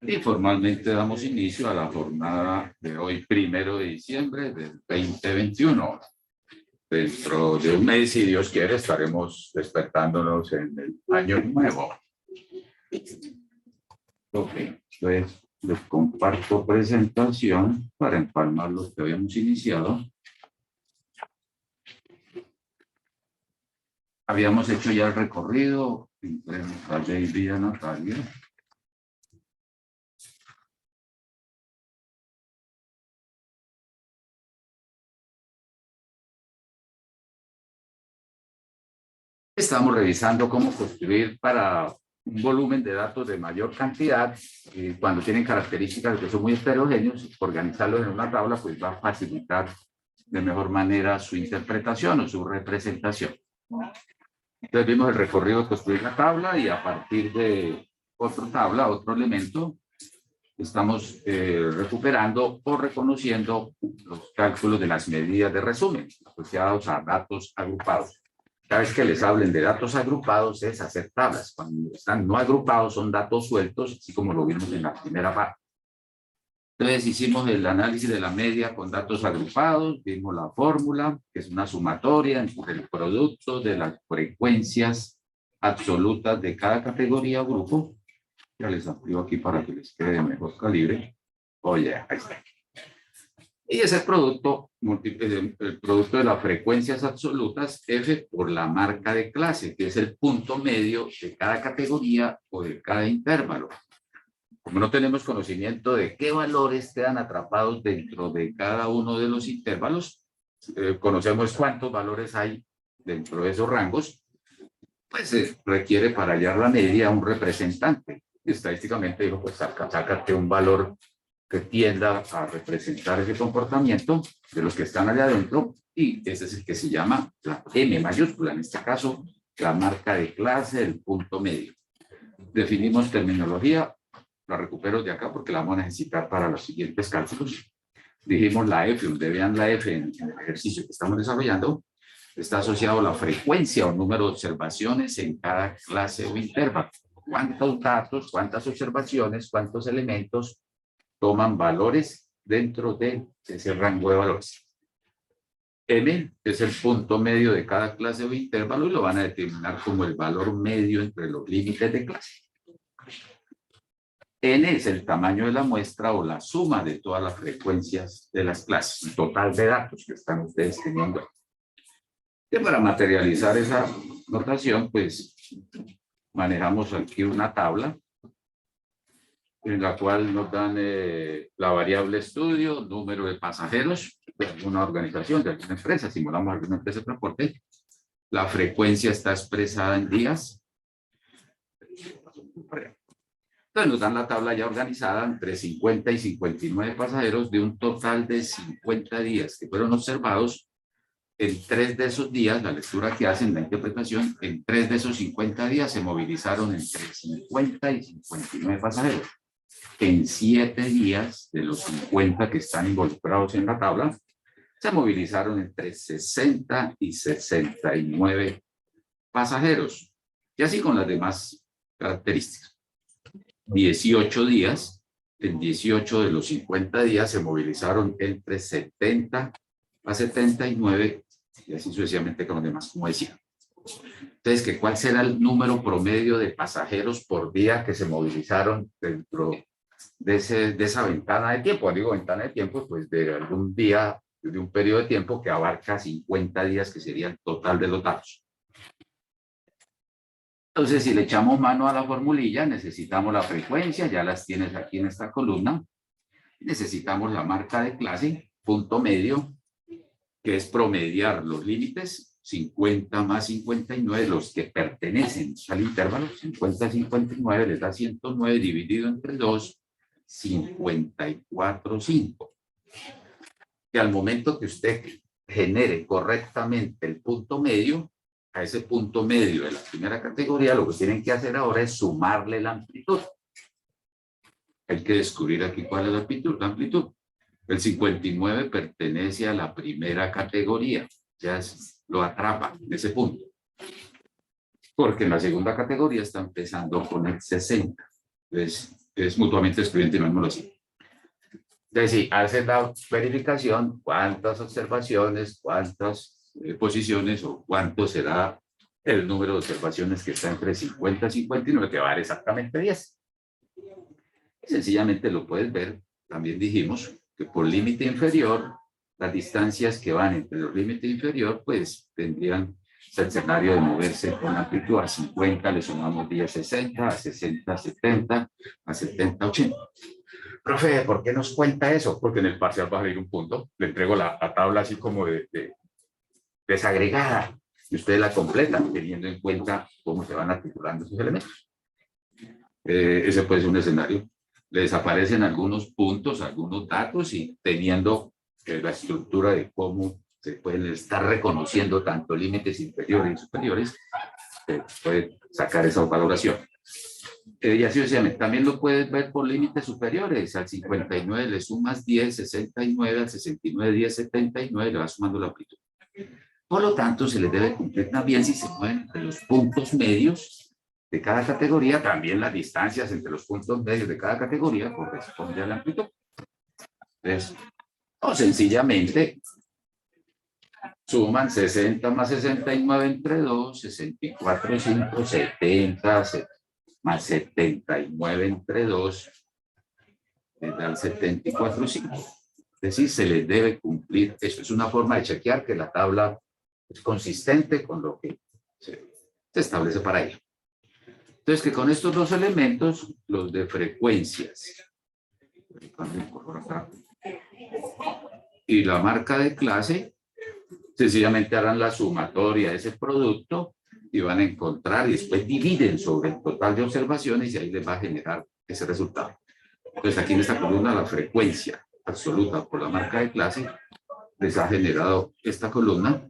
Y formalmente damos inicio a la jornada de hoy, 1 de diciembre del 2021. Dentro de un mes, si Dios quiere, estaremos despertándonos en el año nuevo. Ok, entonces les comparto presentación para empalmar lo que habíamos iniciado. Habíamos hecho ya el recorrido entre nuestra David y Natalia. Estamos revisando cómo construir para un volumen de datos de mayor cantidad, y cuando tienen características que son muy heterogéneos, organizarlos en una tabla pues va a facilitar de mejor manera su interpretación o su representación. Entonces vimos el recorrido de construir la tabla y a partir de otra tabla, otro elemento, estamos recuperando o reconociendo los cálculos de las medidas de resumen asociados a datos agrupados. Cada vez que les hablen de datos agrupados es hacer tablas. Cuando están no agrupados son datos sueltos, así como lo vimos en la primera parte. Entonces hicimos el análisis de la media con datos agrupados, vimos la fórmula, que es una sumatoria entre el producto de las frecuencias absolutas de cada categoría o grupo. Ya les amplío aquí para que les quede de mejor calibre. Oye, ahí está. Y es el producto de las frecuencias absolutas F por la marca de clase, que es el punto medio de cada categoría o de cada intervalo. Como no tenemos conocimiento de qué valores quedan atrapados dentro de cada uno de los intervalos, conocemos cuántos valores hay dentro de esos rangos, pues se requiere para hallar la media un representante. Estadísticamente dijo, pues sácate un valor que tienda a representar ese comportamiento de los que están allá adentro, y ese es el que se llama la M mayúscula, en este caso la marca de clase, el punto medio. Definimos terminología, la recupero de acá porque la vamos a necesitar para los siguientes cálculos. Dijimos la F, donde vean la F en el ejercicio que estamos desarrollando, está asociado a la frecuencia o número de observaciones en cada clase o intervalo. ¿Cuántos datos, cuántas observaciones, cuántos elementos toman valores dentro de ese rango de valores? M es el punto medio de cada clase o intervalo y lo van a determinar como el valor medio entre los límites de clase. N es el tamaño de la muestra o la suma de todas las frecuencias de las clases, el total de datos que están ustedes teniendo. Y para materializar esa notación, pues manejamos aquí una tabla en la cual nos dan la variable estudio, número de pasajeros de alguna organización, de alguna empresa, simulamos alguna empresa de transporte. La frecuencia está expresada en días. Entonces nos dan la tabla ya organizada entre 50 y 59 pasajeros de un total de 50 días que fueron observados. En 3 de esos días, la lectura que hacen, la interpretación, en 3 de esos 50 días se movilizaron entre 50 y 59 pasajeros. En 7 días de los 50 que están involucrados en la tabla, se movilizaron entre 60 y 69 pasajeros. Y así con las demás características. 18 días, en 18 de los 50 días se movilizaron entre 70 a 79 y así sucesivamente con los demás, como decía. Entonces, ¿cuál será el número promedio de pasajeros por día que se movilizaron dentro de esa ventana de tiempo? Digo ventana de tiempo, pues de algún día, de un periodo de tiempo que abarca 50 días, que sería el total de los datos. Entonces, si le echamos mano a la formulilla, necesitamos la frecuencia, ya las tienes aquí en esta columna. Necesitamos la marca de clase, punto medio, que es promediar los límites, 50 más 59, los que pertenecen al intervalo, 50 a 59 les da 109 dividido entre 2, 54,5. Que al momento que usted genere correctamente el punto medio, a ese punto medio de la primera categoría, lo que tienen que hacer ahora es sumarle la amplitud. Hay que descubrir aquí cuál es la amplitud. El 59 pertenece a la primera categoría, ya lo atrapa en ese punto. Porque en la segunda categoría está empezando con el 60. Entonces, es mutuamente excluyente, llamémoslo así. Entonces, si hacen la verificación, cuántas observaciones, cuántas posiciones o cuánto será el número de observaciones que está entre 50 y 59, que va a dar exactamente 10. Sencillamente lo puedes ver, también dijimos que por límite inferior, las distancias que van entre los límites inferior, pues tendrían el escenario de moverse con amplitud a 50, le sumamos 10, 60, a 60, 70, a 70, 80. Profe, ¿por qué nos cuenta eso? Porque en el parcial va a salir un punto, le entrego la tabla así como desagregada, y ustedes la completan teniendo en cuenta cómo se van articulando esos elementos. Ese puede ser un escenario. Le desaparecen algunos puntos, algunos datos, y teniendo la estructura de cómo se pueden estar reconociendo tanto límites inferiores y superiores, se puede sacar esa valoración. Y así sucesivamente. También lo puedes ver por límites superiores. Al 59 le sumas 10, 69, al 69, 10, 79, le vas sumando la amplitud. Por lo tanto, se les debe cumplir también, si se mueven entre los puntos medios de cada categoría, también las distancias entre los puntos medios de cada categoría corresponde a la amplitud. Entonces, o sencillamente suman 60 más 69 entre 2, 64, 5, 70, más 79 entre 2, les dan 74, 5. Es decir, se les debe cumplir eso. Es una forma de chequear que la tabla es consistente con lo que se establece para ello. Entonces, que con estos dos elementos, los de frecuencias y la marca de clase, sencillamente harán la sumatoria de ese producto y van a encontrar, y después dividen sobre el total de observaciones, y ahí les va a generar ese resultado. Entonces, aquí en esta columna, la frecuencia absoluta por la marca de clase les ha generado esta columna,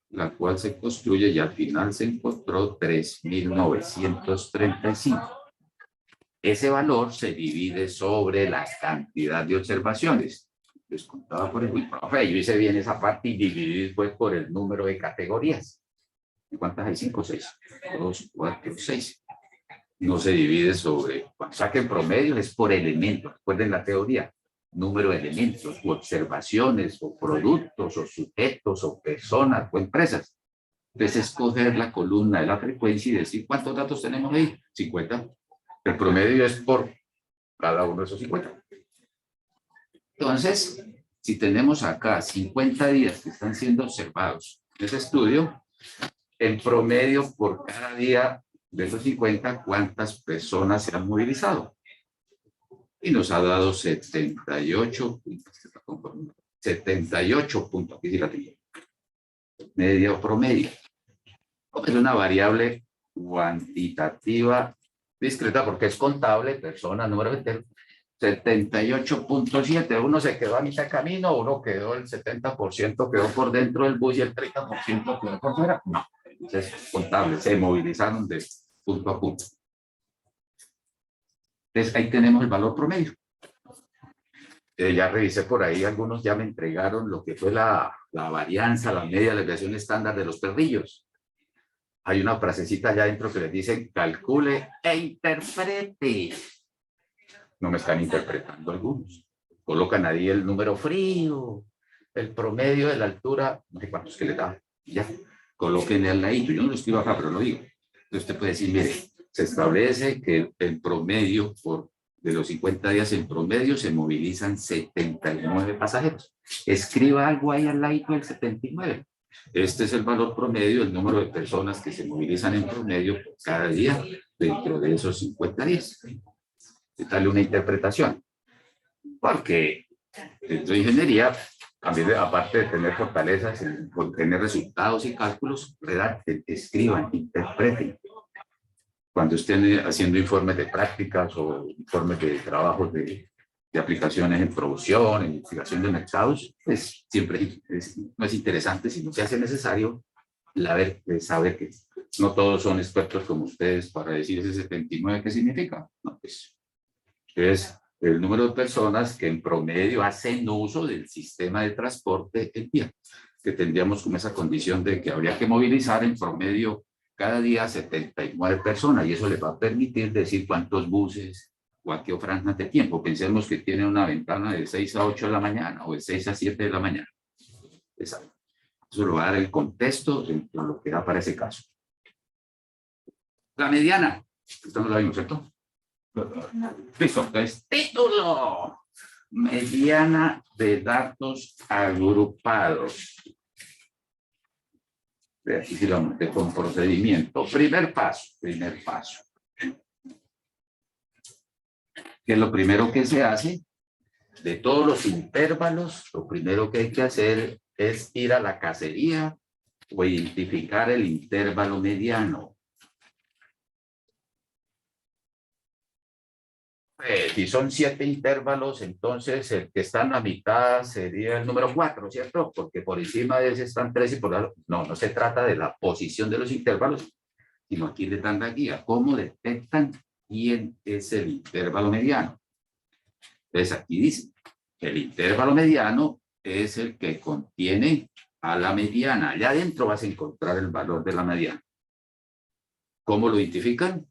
la cual se construye y al final se encontró 3.935. Ese valor se divide sobre la cantidad de observaciones. Les contaba por el profe, yo hice bien esa parte y dividí después por el número de categorías. ¿Cuántas hay? 5 o 6. 2, 4, 6. No se divide sobre, cuando saquen promedio es por elementos. Recuerden la teoría, número de elementos, o observaciones, o productos, o sujetos, o personas, o empresas. Entonces, escoger la columna de la frecuencia y decir cuántos datos tenemos ahí. 50. El promedio es por cada uno de esos 50. Entonces, si tenemos acá 50 días que están siendo observados en ese estudio, en promedio por cada día de esos 50, ¿cuántas personas se han movilizado? Y nos ha dado 78 puntos, aquí sí la tengo. Media o promedio. Es una variable cuantitativa discreta porque es contable, persona, número de 78.7. Uno se quedó a mitad de camino, uno quedó el 70%, quedó por dentro del bus y el 30% quedó por fuera. No, es contable, se movilizaron de punto a punto. Entonces ahí tenemos el valor promedio. Ya revisé por ahí, algunos ya me entregaron lo que fue la varianza, la media, la desviación estándar de los perrillos. Hay una frasecita allá adentro que les dicen calcule e interprete. No me están interpretando algunos. Colocan ahí el número frío, el promedio de la altura, no sé cuántos que le da, ya. Coloquen al ladito, yo no lo escribo acá, pero lo digo. Entonces usted puede decir, mire, se establece que el promedio de los 50 días en promedio se movilizan 79 pasajeros. Escriba algo ahí al ladito del 79. Este es el valor promedio, el número de personas que se movilizan en promedio cada día dentro de esos 50 días. Darle una interpretación. Porque dentro de ingeniería, también aparte de tener fortalezas, tener resultados y cálculos, redacten, escriban, interpreten. Cuando estén haciendo informes de prácticas o informes de trabajos de aplicaciones en producción, en investigación de mercados, pues siempre no es interesante, sino se hace necesario saber que no todos son expertos como ustedes para decir ese 79 qué significa. No, pues es el número de personas que en promedio hacen uso del sistema de transporte en día, que tendríamos como esa condición de que habría que movilizar en promedio cada día 79 personas, y eso les va a permitir decir cuántos buses, o a qué franjas de tiempo. Pensemos que tiene una ventana de 6 a 8 de la mañana o de 6 a 7 de la mañana. Exacto. Eso lo va a dar el contexto de lo que da para ese caso. La mediana. Esto no lo vimos, ¿cierto? Listo. Entonces, título. Mediana de datos agrupados. De aquí sí lo anoté con procedimiento. Primer paso. ¿Qué es lo primero que se hace? De todos los intervalos, lo primero que hay que hacer es ir a la casería o identificar el intervalo mediano. Si son 7 intervalos, entonces el que está en la mitad sería el número 4, ¿cierto? Porque por encima de ese están 3 y por lado. No se trata de la posición de los intervalos, sino aquí les dan la guía. ¿Cómo detectan quién es el intervalo mediano? Entonces aquí dice, el intervalo mediano es el que contiene a la mediana. Allá adentro vas a encontrar el valor de la mediana. ¿Cómo lo identifican?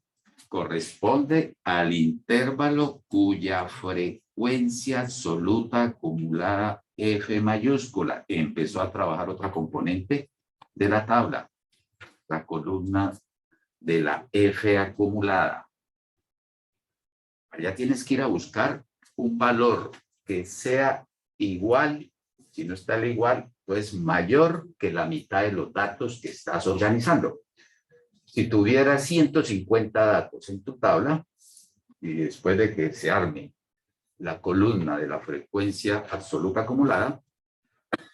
Corresponde al intervalo cuya frecuencia absoluta acumulada F mayúscula. Empezó a trabajar otra componente de la tabla, la columna de la F acumulada. Allá tienes que ir a buscar un valor que sea igual, si no está al igual, pues mayor que la mitad de los datos que estás organizando. Si tuvieras 150 datos en tu tabla, y después de que se arme la columna de la frecuencia absoluta acumulada,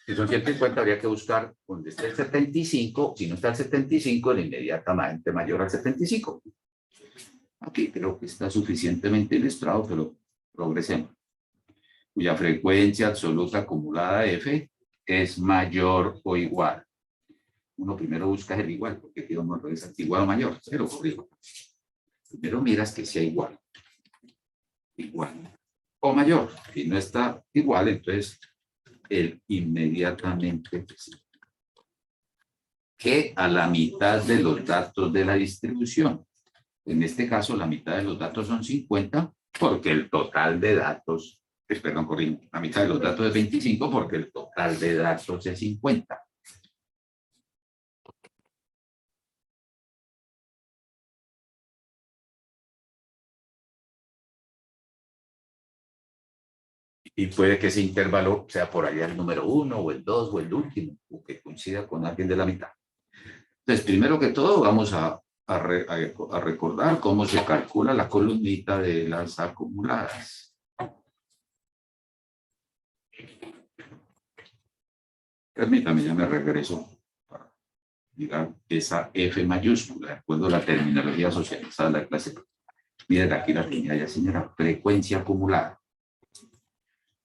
si son 150 habría que buscar donde esté el 75, si no está el 75, el inmediatamente mayor al 75. Aquí creo que está suficientemente ilustrado, pero progresemos. Cuya frecuencia absoluta acumulada F es mayor o igual. Uno primero busca el igual, porque aquí vamos a revisar igual o mayor, cero por igual. Primero miras que sea igual. Igual o mayor. Si no está igual, entonces el inmediatamente que a la mitad de los datos de la distribución. En este caso, la mitad de los datos son 50, porque el total de datos, perdón, corrijo, la mitad de los datos es 25, porque el total de datos es 50. Y puede que ese intervalo sea por allá el número 1 o el 2 o el último, o que coincida con alguien de la mitad. Entonces, primero que todo, vamos a recordar cómo se calcula la columnita de las acumuladas. Permítame, ya me regreso para mirar esa F mayúscula, de acuerdo a la terminología socializada de la clase. Miren aquí la línea, ya señora, frecuencia acumulada.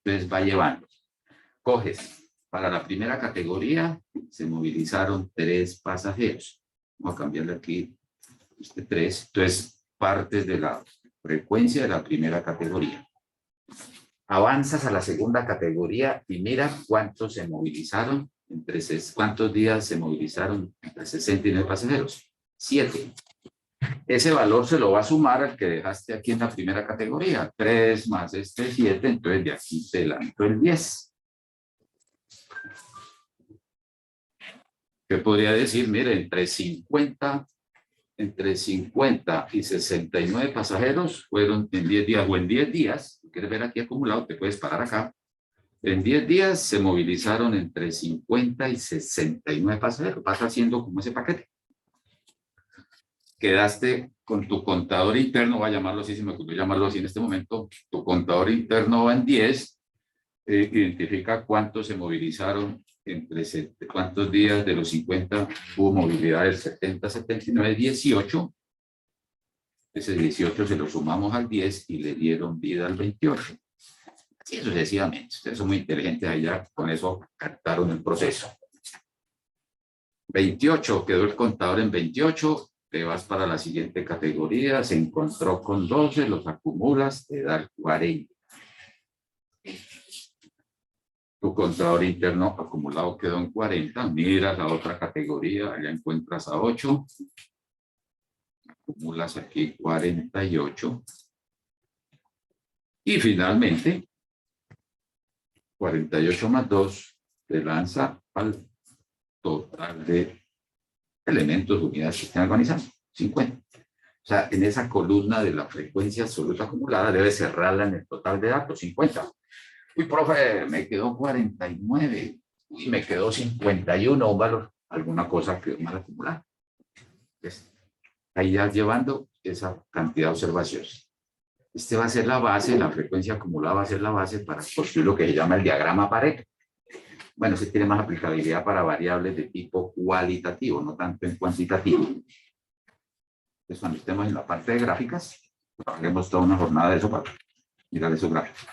Entonces va llevando. Coges, para la primera categoría se movilizaron 3 pasajeros. Vamos a cambiarle aquí este 3. Entonces, partes de la frecuencia de la primera categoría. Avanzas a la segunda categoría y mira cuántos se movilizaron, cuántos días se movilizaron entre 69 pasajeros. 7. Ese valor se lo va a sumar al que dejaste aquí en la primera categoría. 3 más este 7, entonces de aquí te lanzo el 10. ¿Qué podría decir? Mire, entre 50 y 69 pasajeros fueron en 10 días, o en 10 días, si quieres ver aquí acumulado, te puedes parar acá. En 10 días se movilizaron entre 50 y 69 pasajeros. Vas haciendo como ese paquete. Quedaste con tu contador interno, voy a llamarlo así, si me ocurrió llamarlo así en este momento. Tu contador interno va en 10, identifica cuántos se movilizaron cuántos días de los 50 hubo movilidad del 70, 79, 18. Ese 18 se lo sumamos al 10 y le dieron vida al 28. Así sucesivamente. Ustedes son muy inteligentes allá, con eso captaron el proceso. 28, quedó el contador en 28, te vas para la siguiente categoría, se encontró con 12, los acumulas, te da el 40. Tu contador interno acumulado quedó en 40, miras la otra categoría, allá encuentras a 8, acumulas aquí 48, Y finalmente, 48 más 2 te lanza al total de elementos, unidades que estén organizados, 50. O sea, en esa columna de la frecuencia absoluta acumulada debe cerrarla en el total de datos, 50. Uy, profe, me quedó 49. Uy, me quedó 51, un valor. Alguna cosa quedó mal acumulada. Entonces, ahí ya llevando esa cantidad de observaciones. Este va a ser la base, la frecuencia acumulada va a ser la base para construir lo que se llama el diagrama Pareto. Bueno, se tiene más aplicabilidad para variables de tipo cualitativo, no tanto en cuantitativo. Entonces, cuando estemos en la parte de gráficas, haremos toda una jornada de eso para mirar esos gráficos.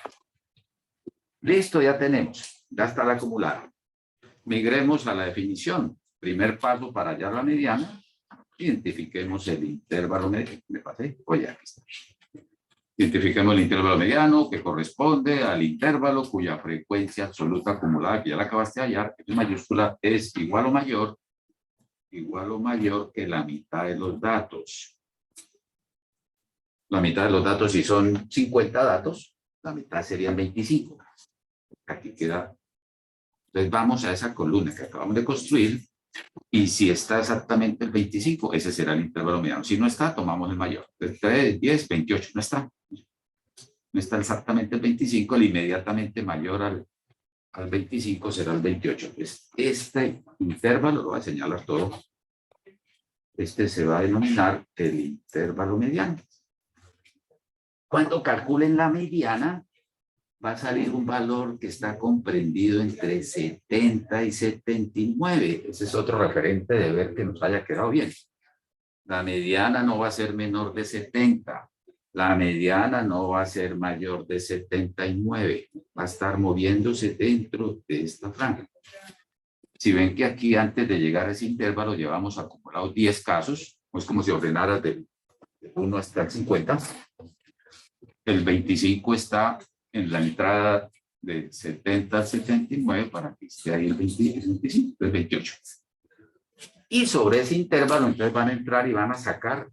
Listo, ya tenemos. Ya está la acumulada. Migremos a la definición. Primer paso para hallar la mediana. Identifiquemos el intervalo mediano. ¿Me pasé? Oye, aquí está. Identifiquemos el intervalo mediano que corresponde al intervalo cuya frecuencia absoluta acumulada, que ya la acabaste de hallar, en mayúscula, es igual o mayor que la mitad de los datos. La mitad de los datos, si son 50 datos, la mitad serían 25. Aquí queda. Entonces vamos a esa columna que acabamos de construir y si está exactamente el 25, ese será el intervalo mediano. Si no está, tomamos el mayor. 3, 10, 28, no está. No está exactamente el 25, el inmediatamente mayor al 25 será el 28. Entonces, este intervalo lo voy a señalar todo. Este se va a denominar el intervalo mediano. Cuando calculen la mediana, va a salir un valor que está comprendido entre 70 y 79. Ese es otro referente de ver que nos haya quedado bien. La mediana no va a ser menor de 70. La mediana no va a ser mayor de 79. Va a estar moviéndose dentro de esta franja. Si ven que aquí antes de llegar a ese intervalo llevamos acumulados 10 casos, es como si ordenaras del 1 hasta el 50. El 25 está en la entrada de 70 al 79 para que esté ahí el 25, el 28. Y sobre ese intervalo entonces van a entrar y van a sacar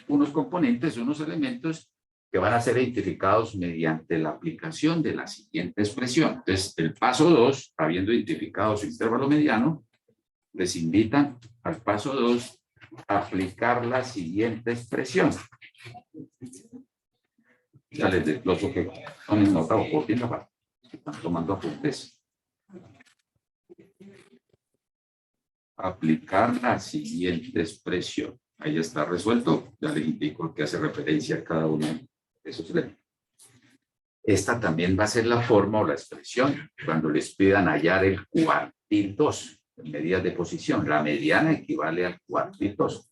unos componentes, unos elementos que van a ser identificados mediante la aplicación de la siguiente expresión. Entonces, el paso 2, habiendo identificado su intervalo mediano, les invitan al paso 2 a aplicar la siguiente expresión. Ya les desgloso que tomen nota o copien la parte. Están tomando apuntes. Aplicar la siguiente expresión. Ahí está resuelto. Ya les indico que hace referencia a cada uno de esos elementos. Esta también va a ser la forma o la expresión cuando les pidan hallar el cuartil 2 en medidas de posición. La mediana equivale al cuartil 2.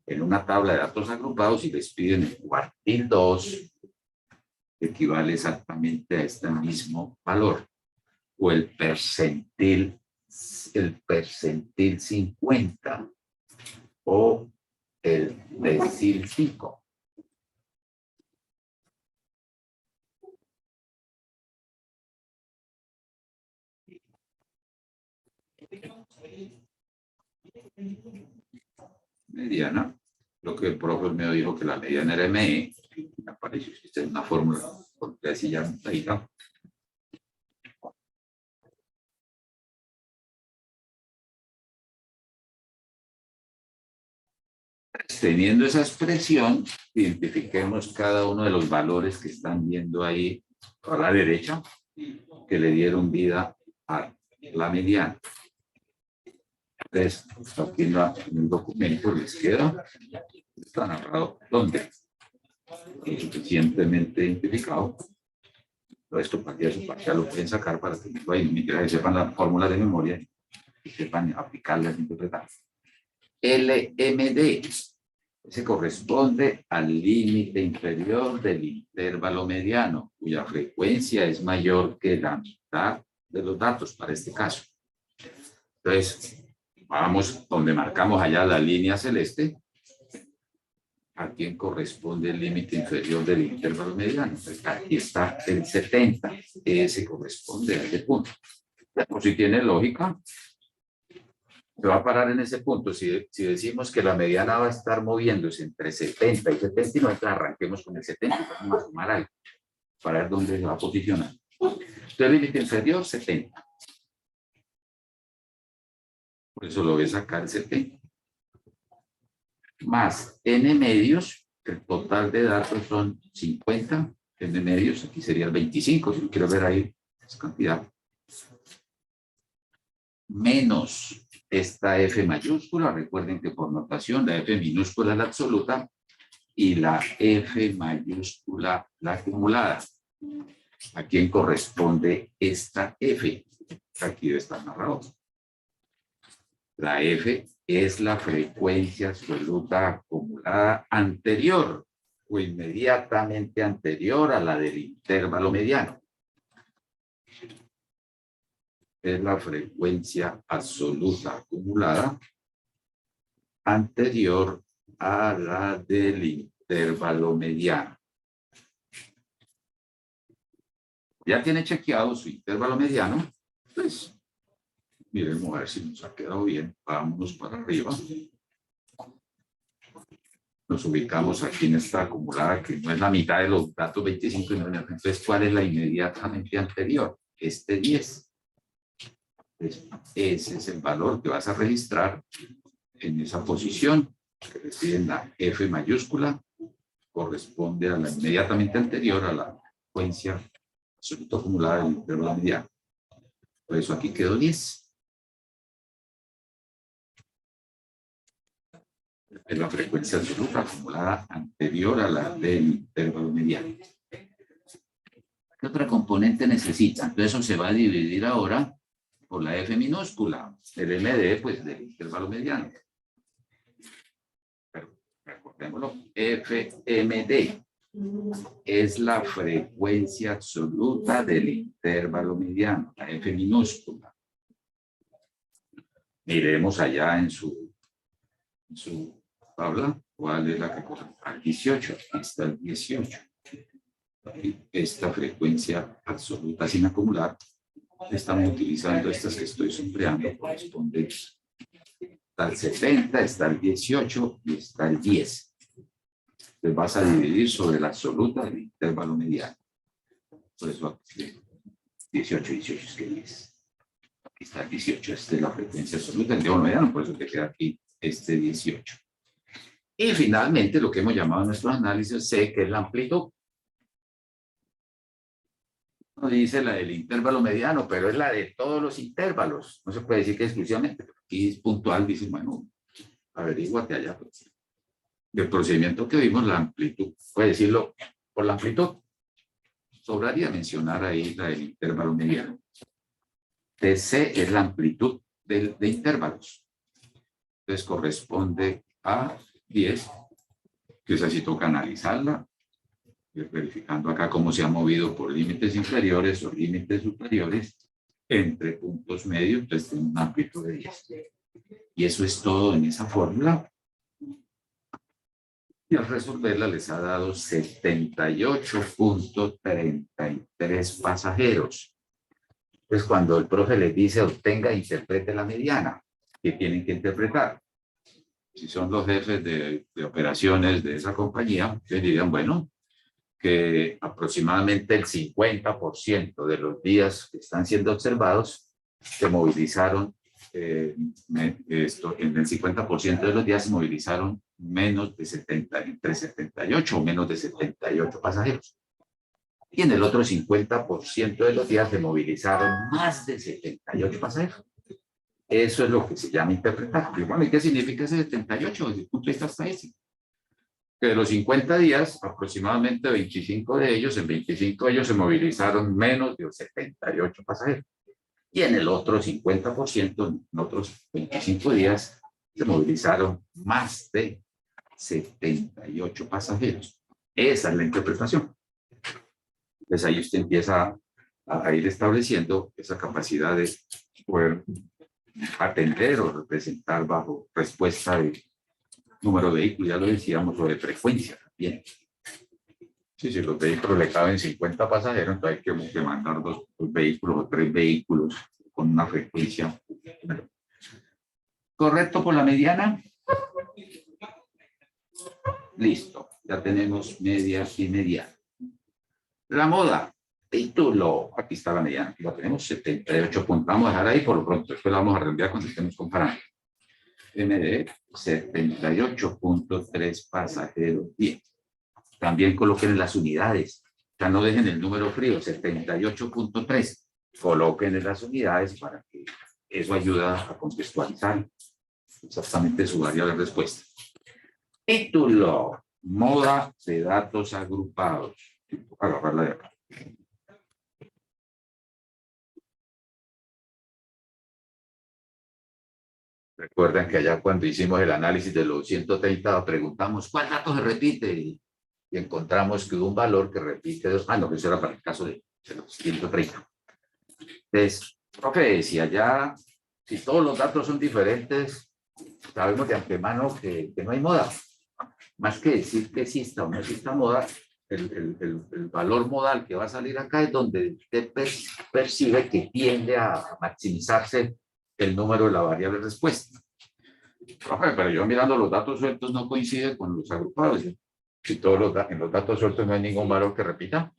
En una tabla de datos agrupados, si les piden el cuartil 2, equivale exactamente a este mismo valor. O el percentil 50 o el decil 5. Mediana, lo que el profe me dijo que la mediana era ME, apareció, esta es una fórmula, porque así ya ahí está. Teniendo esa expresión, identifiquemos cada uno de los valores que están viendo ahí a la derecha, que le dieron vida a la mediana. Entonces, aquí en el documento les queda, está narrado dónde, suficientemente identificado. Todo esto ya lo pueden sacar para tenerlo ahí, ni que sepan la fórmula de memoria y sepan aplicarlas e interpretar. LMD se corresponde al límite inferior del intervalo mediano, cuya frecuencia es mayor que la mitad de los datos para este caso. Entonces, vamos donde marcamos allá la línea celeste, a quién corresponde el límite inferior del intervalo mediano. Entonces, aquí está el 70, ese corresponde a ese punto. Pues si tiene lógica, se va a parar en ese punto. Si decimos que la mediana va a estar moviéndose entre 70 y 79, arranquemos con el 70 y vamos a sumar algo. para ver dónde se va a posicionar. Entonces, límite inferior, 70. Por eso lo voy a sacar 70. Más n medios, que el total de datos son 50. N medios, aquí sería el 25, si quiero ver ahí esa cantidad. Menos esta F mayúscula, recuerden que por notación la F minúscula es la absoluta y la F mayúscula la acumulada. ¿A quién corresponde esta F? Aquí debe estar narrado. La F es la frecuencia absoluta acumulada anterior o inmediatamente anterior a la del intervalo mediano. Es la frecuencia absoluta acumulada anterior a la del intervalo mediano. Ya tiene chequeado su intervalo mediano, pues miremos a ver si nos ha quedado bien. Vámonos para arriba. Nos ubicamos aquí en esta acumulada, que no es la mitad de los datos 25. Entonces, ¿cuál es la inmediatamente anterior? Este 10. Entonces, ese es el valor que vas a registrar en esa posición, que recibe la F mayúscula, corresponde a la inmediatamente anterior a la frecuencia absoluta acumulada del intervalo mediano. Por eso aquí quedó 10. Es la frecuencia absoluta acumulada anterior a la del intervalo mediano. ¿Qué otra componente necesita? Entonces eso se va a dividir ahora por la F minúscula, el MD, pues del intervalo mediano. Pero recordémoslo, FMD es la frecuencia absoluta del intervalo mediano, la F minúscula. Miremos allá en su tabla, ¿cuál es la que corresponde al 18? Aquí está el 18. Esta frecuencia absoluta sin acumular, estamos utilizando estas que estoy sombreando, corresponde. Está el 70, está el 18 y está el 10. Entonces vas a dividir sobre la absoluta del intervalo mediano. Por eso 18, 18 es que 10. Aquí está el 18, esta es la frecuencia absoluta del intervalo mediano, por eso te queda aquí este 18. Y finalmente lo que hemos llamado en nuestros análisis C, que es la amplitud. No dice la del intervalo mediano, pero es la de todos los intervalos. No se puede decir que exclusivamente. Aquí es puntual, dice, bueno, averíguate allá. Pues. Del procedimiento que vimos, la amplitud, puede decirlo por la amplitud. Sobraría mencionar ahí la del intervalo mediano. TC es la amplitud de intervalos. Entonces corresponde a 10, que es así, toca analizarla, verificando acá cómo se ha movido por límites inferiores o límites superiores entre puntos medios, entonces tiene una amplitud de 10. Y eso es todo en esa fórmula. Y al resolverla les ha dado 78.33 pasajeros. Pues cuando el profe les dice obtenga e interprete la mediana, ¿qué tienen que interpretar? Si son los jefes de operaciones de esa compañía, que digan, bueno, que aproximadamente el 50% de los días que están siendo observados se movilizaron, en el 50% de los días se movilizaron menos de 70, entre 78 o menos de 78 pasajeros. Y en el otro 50% de los días se movilizaron más de 78 pasajeros. Eso es lo que se llama interpretar. Y bueno, ¿y qué significa ese 78 desde el punto de vista estadístico? Que de los 50 días, aproximadamente 25 de ellos, en 25 de ellos se movilizaron menos de 78 pasajeros. Y en el otro 50%, en otros 25 días, se movilizaron más de 78 pasajeros. Esa es la interpretación. Entonces ahí usted empieza a ir estableciendo esa capacidad de poder atender o representar bajo respuesta de número de vehículos, ya lo decíamos, o de frecuencia también. Sí, si los vehículos le caben 50 pasajeros, entonces hay que mandar dos vehículos o 3 vehículos con una frecuencia. ¿Correcto por la mediana? Listo, ya tenemos media y mediana. La moda, título, aquí está la mediana, aquí la tenemos, 78 puntos. Vamos a dejar ahí por lo pronto, después la vamos a reenviar cuando estemos comparando. MD 78.3 pasajeros 10. También coloquen las unidades, ya no dejen el número frío, 78.3. Coloquen en las unidades para que eso ayuda a contextualizar exactamente su variable de respuesta. Título, moda de datos agrupados. Agarrarla de acá. Recuerden que allá cuando hicimos el análisis de los 130 preguntamos ¿cuál dato se repite? Y encontramos que hubo un valor que repite dos. No, que eso era para el caso de los 130. Entonces, profe, decía ya, si todos los datos son diferentes, sabemos de antemano que no hay moda. Más que decir que exista o no exista moda, el valor modal que va a salir acá es donde usted percibe que tiende a maximizarse el número de la variable respuesta. Profe, pero yo mirando los datos sueltos no coincide con los agrupados. Si en los datos sueltos no hay ningún valor que repita,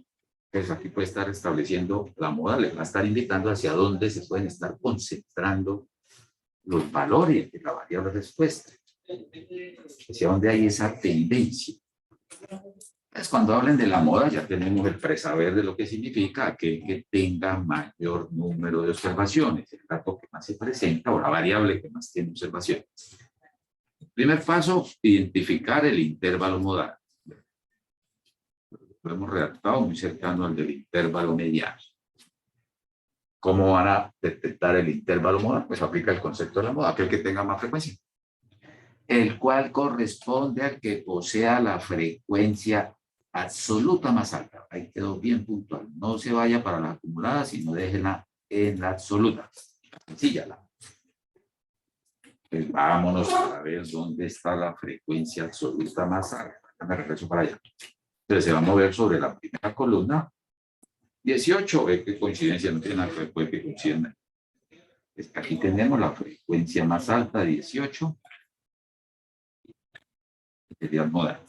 pues aquí puede estar estableciendo la moda, le va a estar indicando hacia dónde se pueden estar concentrando los valores de la variable respuesta, hacia dónde hay esa tendencia. Pues cuando hablen de la moda ya tenemos el presaber de lo que significa que tenga mayor número de observaciones, el dato que más se presenta o la variable que más tiene observaciones. Primer paso, identificar el intervalo modal. Lo hemos redactado muy cercano al del intervalo mediano. ¿Cómo van a detectar el intervalo modal? Pues aplica el concepto de la moda, aquel que tenga más frecuencia, el cual corresponde al que posea la frecuencia absoluta más alta. Ahí quedó bien puntual. No se vaya para la acumulada, sino déjela en la absoluta. Sencilla. Pues vámonos para ver dónde está la frecuencia absoluta más alta. Me regreso para allá. Entonces se va a mover sobre la primera columna. 18, ve que coincidencia, no tiene nada que ver, puede que coincida. Aquí tenemos la frecuencia más alta, 18. Sería modal.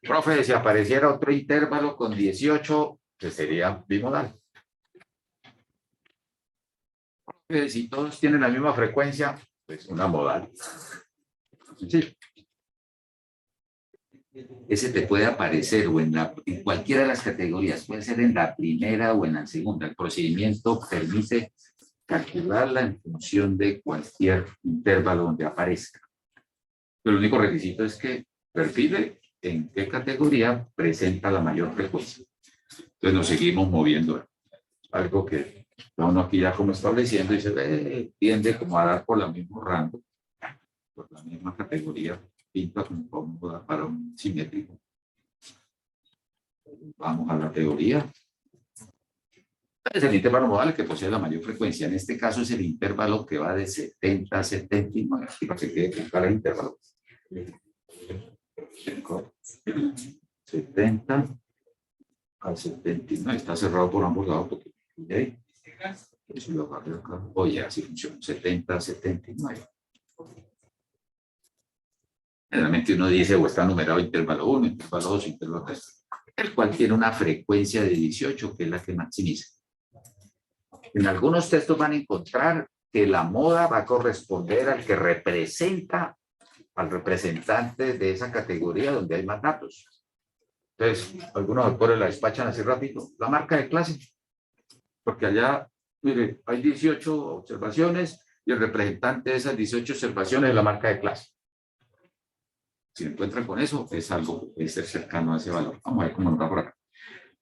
Profe, si apareciera otro intervalo con 18, pues sería bimodal. Profe, si todos tienen la misma frecuencia, pues una modal. Sí. Ese te puede aparecer o en cualquiera de las categorías, puede ser en la primera o en la segunda. El procedimiento permite calcularla en función de cualquier intervalo donde aparezca. Pero el único requisito es que perfile en qué categoría presenta la mayor frecuencia. Entonces nos seguimos moviendo. Algo que uno aquí ya como estableciendo y se tiende como a dar por la mismo rango, por la misma categoría, pinta como cómoda para un simétrico. Vamos a la teoría. Es el intervalo modal que posee la mayor frecuencia. En este caso es el intervalo que va de 70 a 79. Aquí para que quede claro el intervalo. 70 a 79. Está cerrado por ambos lados porque ¿okay? Si lo agarro acá, oye, así funciona. 70 a 79. Generalmente uno dice o está numerado intervalo 1, intervalo 2, intervalo 3, el cual tiene una frecuencia de 18, que es la que maximiza. En algunos textos van a encontrar que la moda va a corresponder al que representa, al representante de esa categoría donde hay más datos. Entonces, algunos autores la despachan así rápido, la marca de clase, porque allá, mire, hay 18 observaciones y el representante de esas 18 observaciones es la marca de clase. Si encuentran con eso, es algo que puede ser cercano a ese valor. Vamos a ver cómo nos va por acá.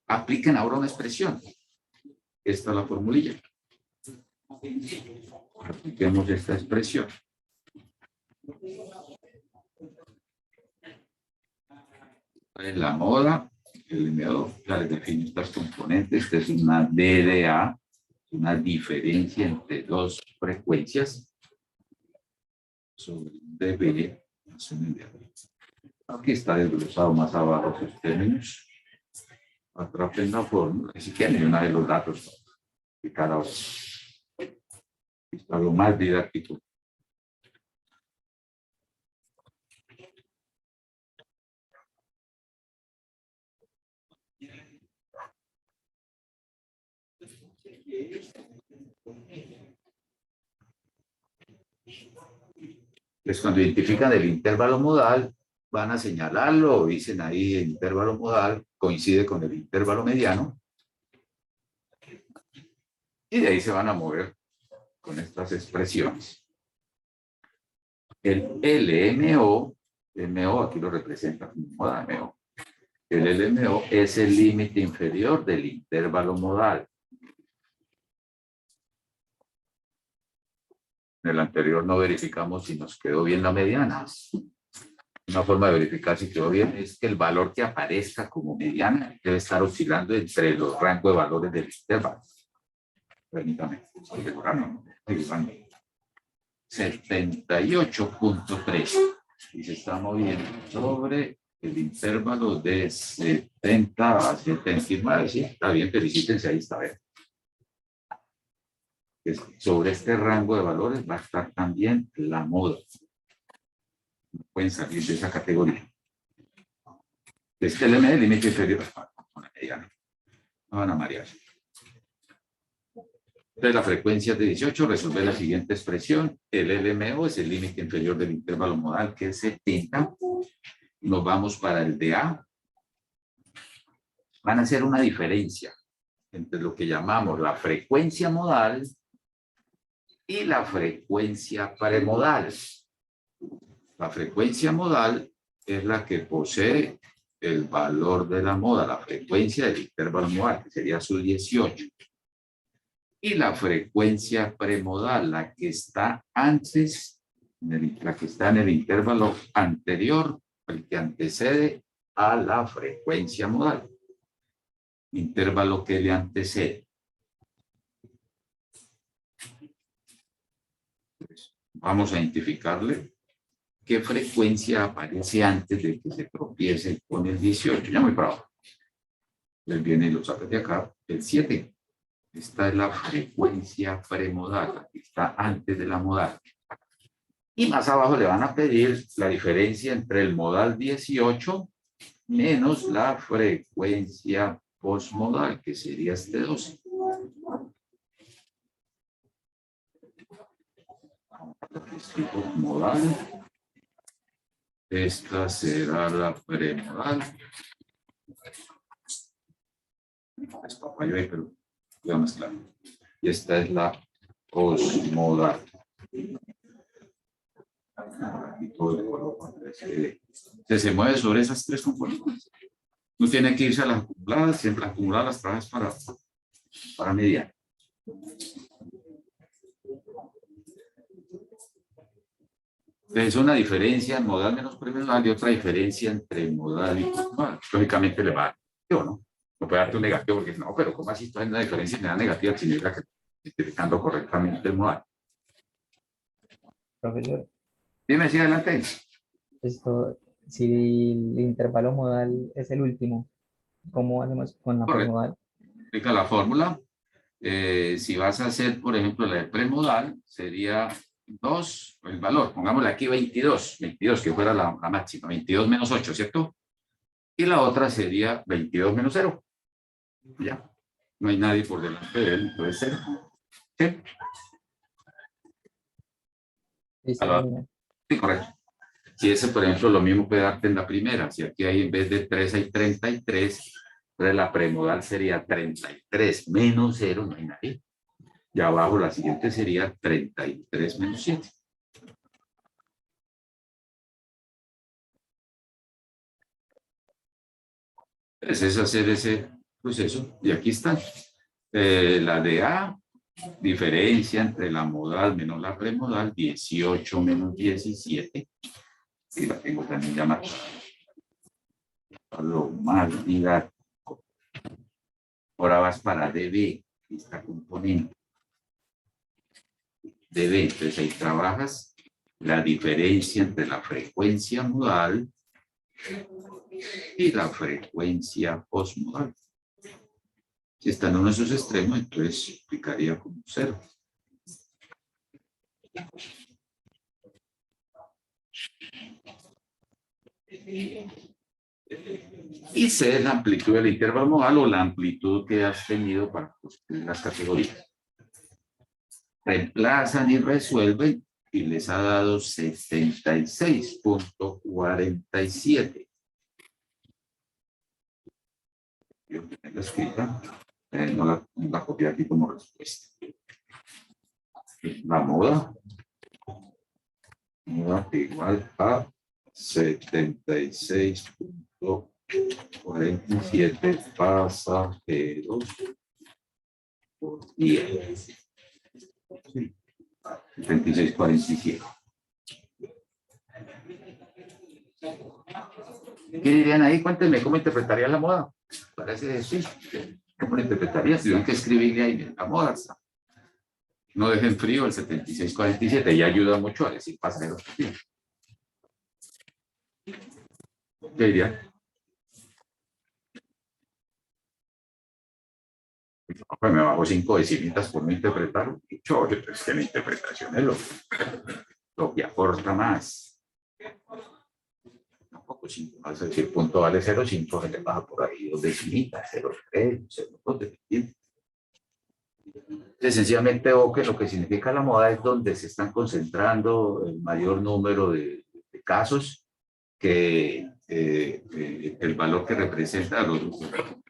Apliquen ahora una expresión. Esta es la formulilla. Apliquemos esta expresión. En la moda, el lineador ya les define estas componentes. Esta es una DDA, una diferencia entre dos frecuencias sobre un dB más un dB. Aquí está desglosado más abajo sus términos. Atrapen la fórmula, si quieren una de los datos de cada uno. Está lo más didáctico. Entonces, cuando identifican el intervalo modal, van a señalarlo, dicen ahí el intervalo modal coincide con el intervalo mediano, y de ahí se van a mover con estas expresiones. El LMO, MO aquí lo representa como moda MO. El LMO es el límite inferior del intervalo modal. En el anterior no verificamos si nos quedó bien la mediana. Una forma de verificar si quedó bien es que el valor que aparezca como mediana debe estar oscilando entre los rangos de valores del intervalo. Permítame, estoy mejorando. 78.3 y se está moviendo sobre el intervalo de 70 a 79. Sí, está bien, felicítense, ahí está bien. Sobre este rango de valores va a estar también la moda. No pueden salir de esa categoría. Este LM, límite inferior, no van a marear. Entonces, la frecuencia de 18 resuelve la siguiente expresión. El LMO es el límite inferior del intervalo modal, que es 70. Nos vamos para el DA. Van a hacer una diferencia entre lo que llamamos la frecuencia modal y la frecuencia premodal. La frecuencia modal es la que posee el valor de la moda, la frecuencia del intervalo modal, que sería su 18. Y la frecuencia premodal, la que está antes, la que está en el intervalo anterior, el que antecede a la frecuencia modal. Intervalo que le antecede. Vamos a identificarle qué frecuencia aparece antes de que se tropiece con el 18. Ya muy bravo. Les viene y lo saca de acá, el 7. Esta es la frecuencia premodal, la que está antes de la modal. Y más abajo le van a pedir la diferencia entre el modal 18 menos la frecuencia postmodal, que sería este 12. Modal. Esta será la premodal. Es papayo ahí, pero voy a mezclar. Y esta es la postmodal. Aquí todo el color se mueve sobre esas tres componentes. No tiene que irse a las acumuladas, siempre las acumuladas las trabajas para mediar. Entonces, una diferencia en modal menos premodal y otra diferencia entre modal y postmodal. Lógicamente le va a dar negativo, ¿no? No puede darte un negativo porque no, pero ¿cómo así? Hay una diferencia en la negativa significa que identificando correctamente el modal. Profesor, Dime si adelante. esto, si el intervalo modal es el último, ¿cómo hacemos con la Correcto. premodal? Explica la fórmula. Si vas a hacer, por ejemplo, la de premodal, sería 2, el valor, pongámosle aquí 22, que fuera la máxima, 22 menos 8, ¿cierto? Y la otra sería 22 menos 0. Ya, no hay nadie por delante de él, entonces 0. ¿Sí? Sí, correcto. Si ese, por ejemplo, lo mismo puede darte en la primera, si aquí hay en vez de 3 hay 33, entonces la premodal sería 33 menos 0, no hay nadie. Y abajo la siguiente sería 33 menos 7. Entonces es hacer ese proceso y aquí está. La de A, diferencia entre la modal menos la premodal, 18 menos 17. Y la tengo también llamada. Lo más didáctico. Ahora vas para DB, esta componente. DB, entonces ahí trabajas la diferencia entre la frecuencia modal y la frecuencia postmodal. Si está en uno de esos extremos, entonces aplicaría como 0. Y C es la amplitud del intervalo modal o la amplitud que has tenido para construir las categorías. Reemplazan y resuelven y les ha dado 76.47. Yo tengo escrita, no la copié aquí como respuesta. La moda igual a 76.47 pasajeros por día. 76.47. ¿Qué dirían ahí? Cuéntenme cómo interpretaría la moda. Parece sí. ¿Cómo lo interpretaría? Si tuvieran que escribirle ahí la moda. No dejen frío el 76.47 y ayuda mucho a decir pasajeros. ¿Qué dirían? Pues me bajo 5 decimitas por no interpretarlo. Yo, es que la interpretación es lo que aporta más. Tampoco 5, vas a decir punto vale 0,5, se le baja por ahí 2 decimitas, 0,3, 0,2, dependiendo. Sencillamente veo que lo que significa la moda es donde se están concentrando el mayor número de casos que el valor que representa los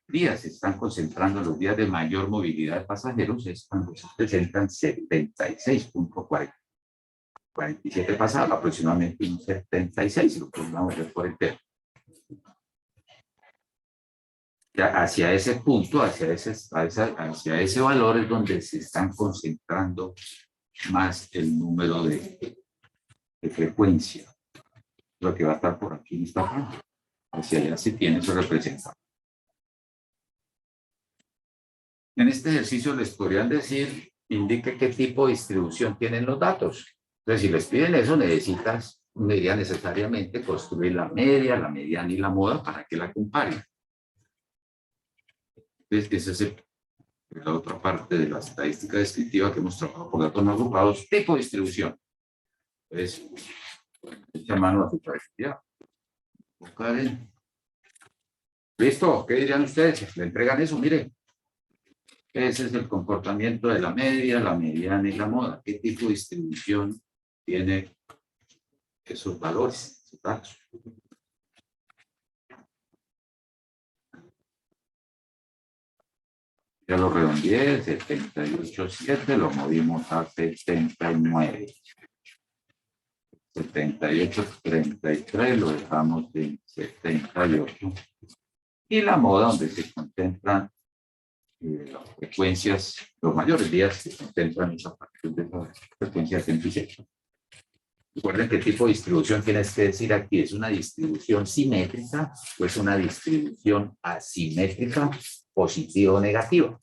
días se están concentrando en los días de mayor movilidad de pasajeros es cuando se presentan 76.47 pasados, aproximadamente un 76, lo podemos ver por entero. Hacia ese punto, hacia ese valor es donde se están concentrando más el número de frecuencia. Lo que va a estar por aquí en esta parte. Hacia allá se tiene eso representado. En este ejercicio les podrían decir, indique qué tipo de distribución tienen los datos. Entonces, si les piden eso, necesitas necesariamente construir la media, la mediana y la moda para que la comparen. Entonces, esa es la otra parte de la estadística descriptiva que hemos trabajado por datos no agrupados, tipo de distribución. Entonces, echa mano a su travesía. ¿Listo? ¿Qué dirían ustedes? ¿Le entregan eso? Mire, ese es el comportamiento de la media, la mediana y la moda. ¿Qué tipo de distribución tiene esos valores, esos datos? Ya lo redondeé, 78.7, lo movimos a 79. 78.33 lo dejamos en 78. Y la moda, donde se concentran las frecuencias, los mayores días se concentran a partir de la frecuencia 77. Recuerden qué tipo de distribución tienes que decir aquí. ¿Es una distribución simétrica o es una distribución asimétrica, positiva o negativa?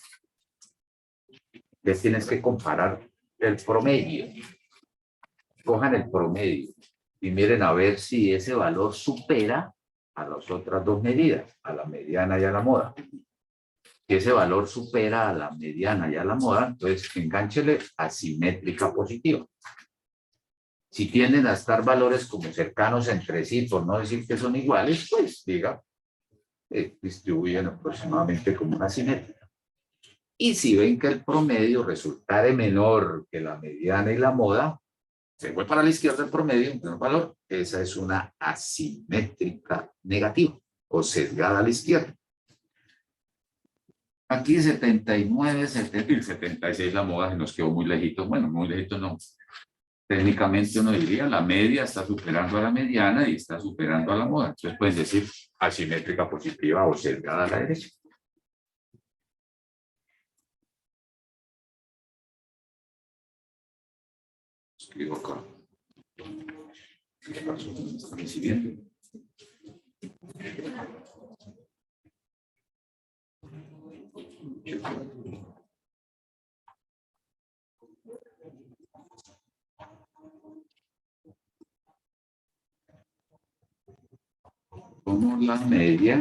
Entonces tienes que comparar el promedio. Cojan el promedio y miren a ver si ese valor supera a las otras dos medidas, a la mediana y a la moda. Si ese valor supera a la mediana y a la moda, entonces engánchele asimétrica positiva. Si tienden a estar valores como cercanos entre sí, por no decir que son iguales, pues diga, distribuyen aproximadamente como una simétrica. Y si ven que el promedio resultare menor que la mediana y la moda, se fue para la izquierda el promedio, un menor valor, esa es una asimétrica negativa o sesgada a la izquierda. Aquí 79, 70 y 76 la moda se nos quedó muy lejito. Bueno, muy lejito no. Técnicamente uno diría la media está superando a la mediana y está superando a la moda. Entonces pueden decir asimétrica positiva o sesgada a la derecha. Escribo acá. ¿Qué pasó? ¿Me está recibiendo? Como la media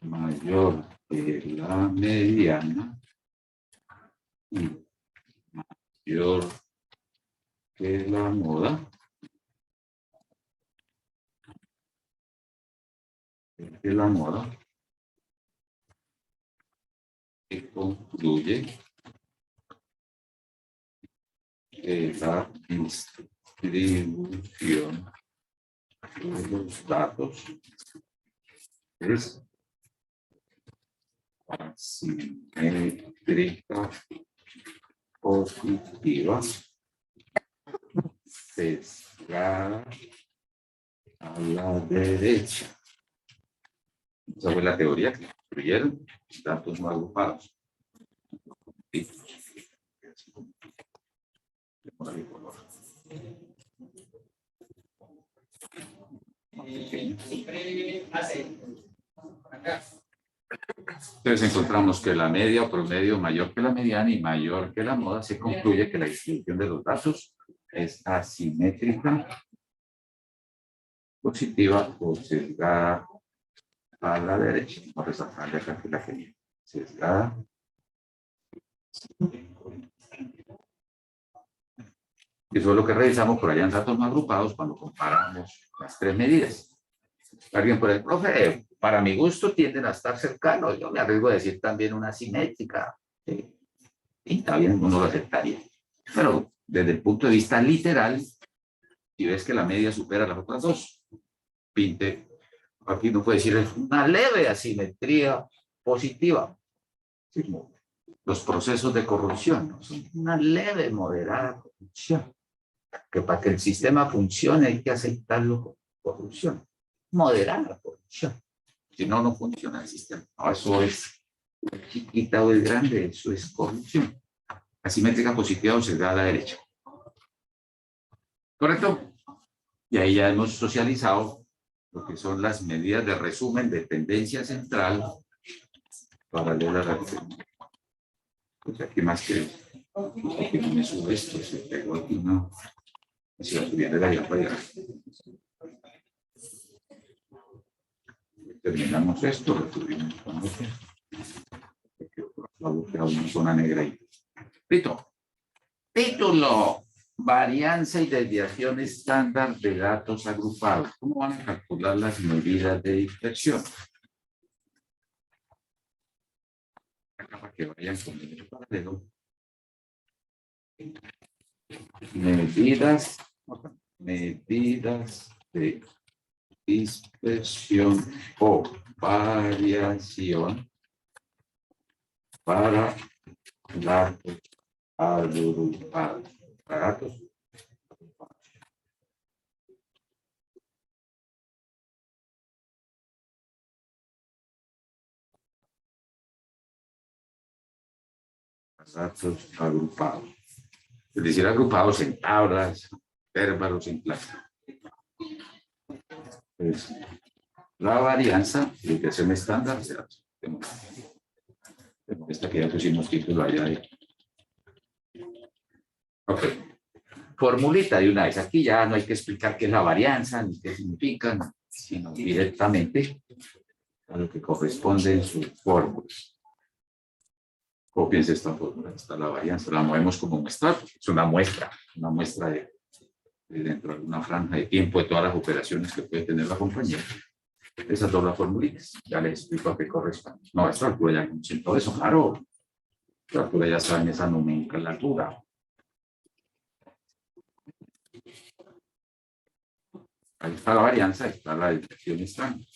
mayor que la mediana y mayor que la moda, de la moda que concluye que la distribución de los datos es asimétrica positiva sesgada a la derecha. Esa fue la teoría que construyeron datos no agrupados. Sí. Entonces encontramos que la media o promedio mayor que la mediana y mayor que la moda, se concluye que la distribución de los datos es asimétrica positiva o sesgada a la derecha. Vamos a resaltarle acá que la que sesgada. Eso es lo que revisamos por allá en datos no agrupados cuando comparamos las tres medidas. Alguien por el profe, para mi gusto tienden a estar cercanos. Yo me arriesgo a decir también una simétrica. ¿Sí? Y está bien, uno lo aceptaría. Pero desde el punto de vista literal, si ves que la media supera las otras dos, pinte, aquí no puede decir es una leve asimetría positiva. ¿Sí? Los procesos de corrupción, ¿no? Son una leve, moderada corrupción. Que para que el sistema funcione hay que aceptarlo con corrupción. Moderada corrupción. Si no, no funciona el sistema. No, eso es chiquita o es grande, eso es corrupción. Asimétrica positiva o sesgada a la derecha. ¿Correcto? Y ahí ya hemos socializado lo que son las medidas de resumen de tendencia central paralela a la diferencia. Pues aquí más que aquí no me sube esto, se pegó aquí, no. Si la subiera de allá para allá. Terminamos esto, lo tuvimos con esto. Por favor, queda una zona negra ahí. Listo. Título. Varianza y desviación estándar de datos agrupados. ¿Cómo van a calcular las medidas de dispersión? Acá para que vayan con el paralelo. Medidas de dispersión o variación para datos agrupados. Datos agrupados. Es decir, agrupados en tablas, intervalos, en clases. Pues, la varianza, desviación estándar, esta que ya pusimos título allá. Ok. Formulita de una vez. Aquí ya no hay que explicar qué es la varianza, ni qué significa, sino directamente a lo que corresponde en su fórmula. Copiense esta fórmula. Está la varianza. La movemos como muestra. Es una muestra de dentro de una franja de tiempo de todas las operaciones que puede tener la compañía. Esas dos las formulitas. Ya les explico a qué corresponde. No, esta altura ya conocen todo eso, claro. Esta altura ya saben esa nomenclatura. Ahí está la varianza, ahí está la desviación estándar.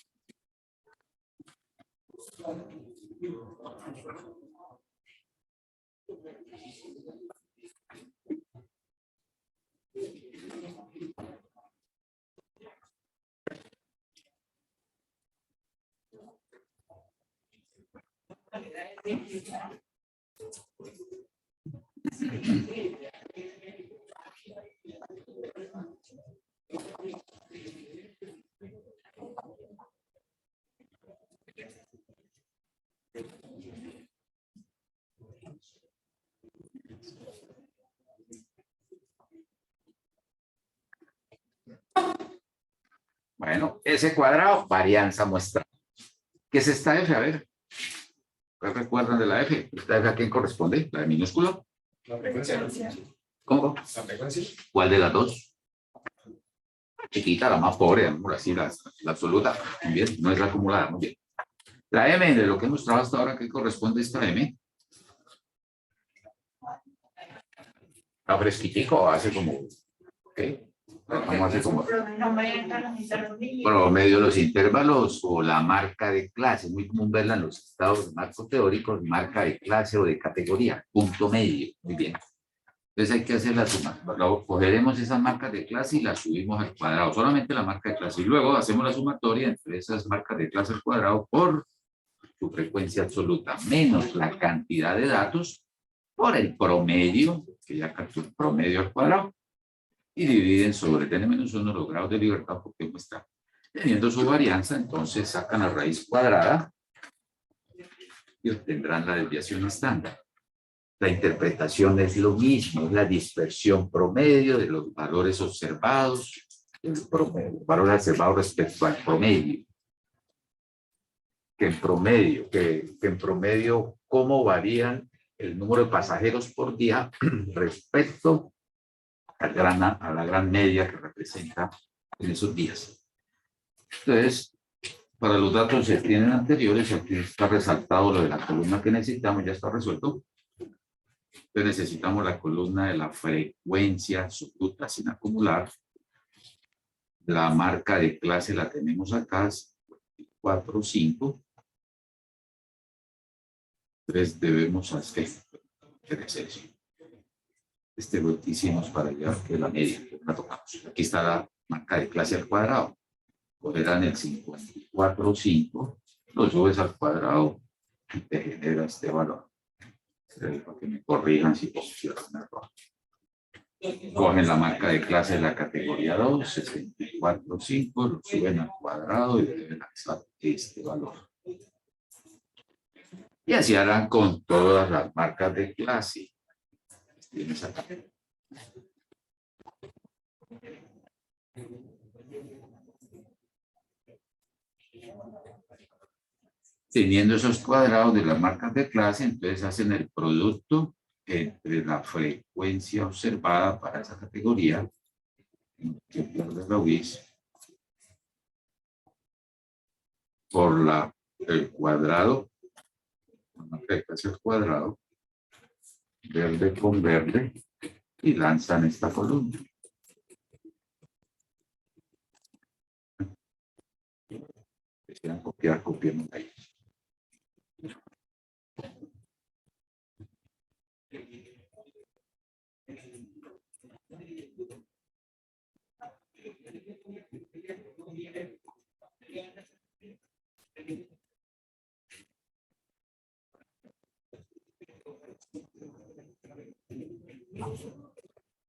Bueno, ese cuadrado, varianza muestra. ¿Qué es esta F? A ver. ¿Qué recuerdan de la F? ¿Esta F a quién corresponde? ¿La de minúsculo? La frecuencia. ¿Cómo? La frecuencia. ¿Cuál de las dos? chiquita, la más pobre, digamos así, la absoluta, muy bien, no es la acumulada, muy bien. La M de lo que hemos trabajado hasta ahora, ¿qué corresponde a esta M? ¿Está fresquitico o hace como, ok? Vamos a hacer como promedio de los intervalos o la marca de clase. Es muy común verla en los estados de marco teóricos, marca de clase o de categoría, punto medio. Muy bien. Entonces hay que hacer la suma. Luego cogeremos esas marcas de clase y las subimos al cuadrado, solamente la marca de clase. Y luego hacemos la sumatoria entre esas marcas de clase al cuadrado por su frecuencia absoluta, menos la cantidad de datos por el promedio, que ya captura el promedio al cuadrado, y dividen sobre n menos 1 los grados de libertad porque muestra teniendo su varianza, entonces sacan la raíz cuadrada y obtendrán la desviación estándar. La interpretación es lo mismo, es la dispersión promedio de los valores observados, el valor observado respecto al promedio. Que en promedio, cómo varían el número de pasajeros por día respecto a la gran media que representa en esos días. Entonces, para los datos que tienen anteriores, aquí está resaltado lo de la columna que necesitamos, ya está resuelto. Entonces necesitamos la columna de la frecuencia absoluta sin acumular. La marca de clase la tenemos acá, 4, 5. Entonces debemos hacer eso. Lo hicimos para allá, que es la media, que la tocamos. Aquí está la marca de clase al cuadrado. Cogerán el 54, 5, lo subes al cuadrado y te genera este valor. Para que me corrijan si pusieron error. Cogen la marca de clase de la categoría 2, 64, 5, lo suben al cuadrado y deben lanzar este valor. Y así harán con todas las marcas de clase. Tienes acá. Teniendo esos cuadrados de las marcas de clase, entonces hacen el producto entre la frecuencia observada para esa categoría, que pierde la UIS, por el cuadrado, la marca de clase al cuadrado, verde con verde, y lanzan esta columna. Si quieran copiar, copiemos ahí.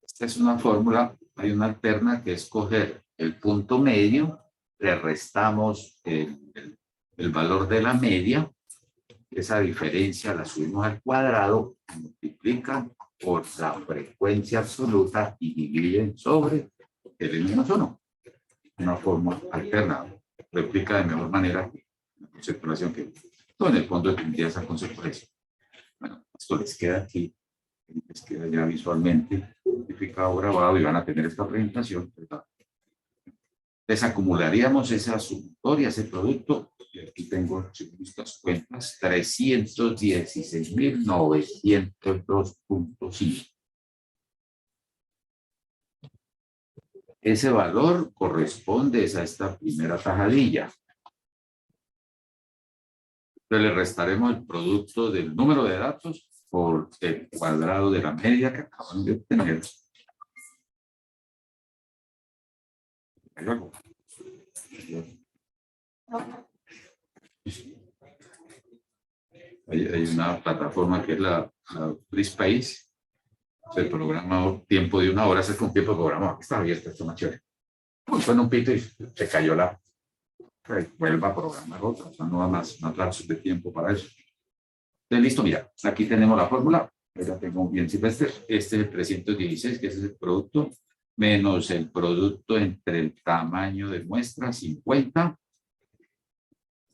Esta es una fórmula, hay una alterna que es coger el punto medio, le restamos el valor de la media, esa diferencia la subimos al cuadrado, multiplican por la frecuencia absoluta y dividen sobre el n-1. Una forma alterna, replica de mejor manera la conceptualización que todo en el fondo tendría esa conceptualización. Bueno, esto les queda aquí, les queda ya visualmente identificado, grabado y van a tener esta presentación, ¿verdad? Desacumularíamos esa sumatoria, ese producto, y aquí tengo, según estas cuentas, 316.902.5. Ese valor corresponde a esta primera tajadilla. Entonces le restaremos el producto del número de datos por el cuadrado de la media que acaban de obtener. Hay una plataforma que es la FreeSpace. El programa tiempo de 1 hora, ese es un tiempo de programa. Está abierto, esto más chévere. Suena un pito y se cayó la. Vuelva a programar otra, o sea, no da más lapsos de tiempo para eso. Entonces, listo, mira, aquí tenemos la fórmula. Ya tengo bien silvestre. Este es el 316, que ese es el producto, menos el producto entre el tamaño de muestra, 50,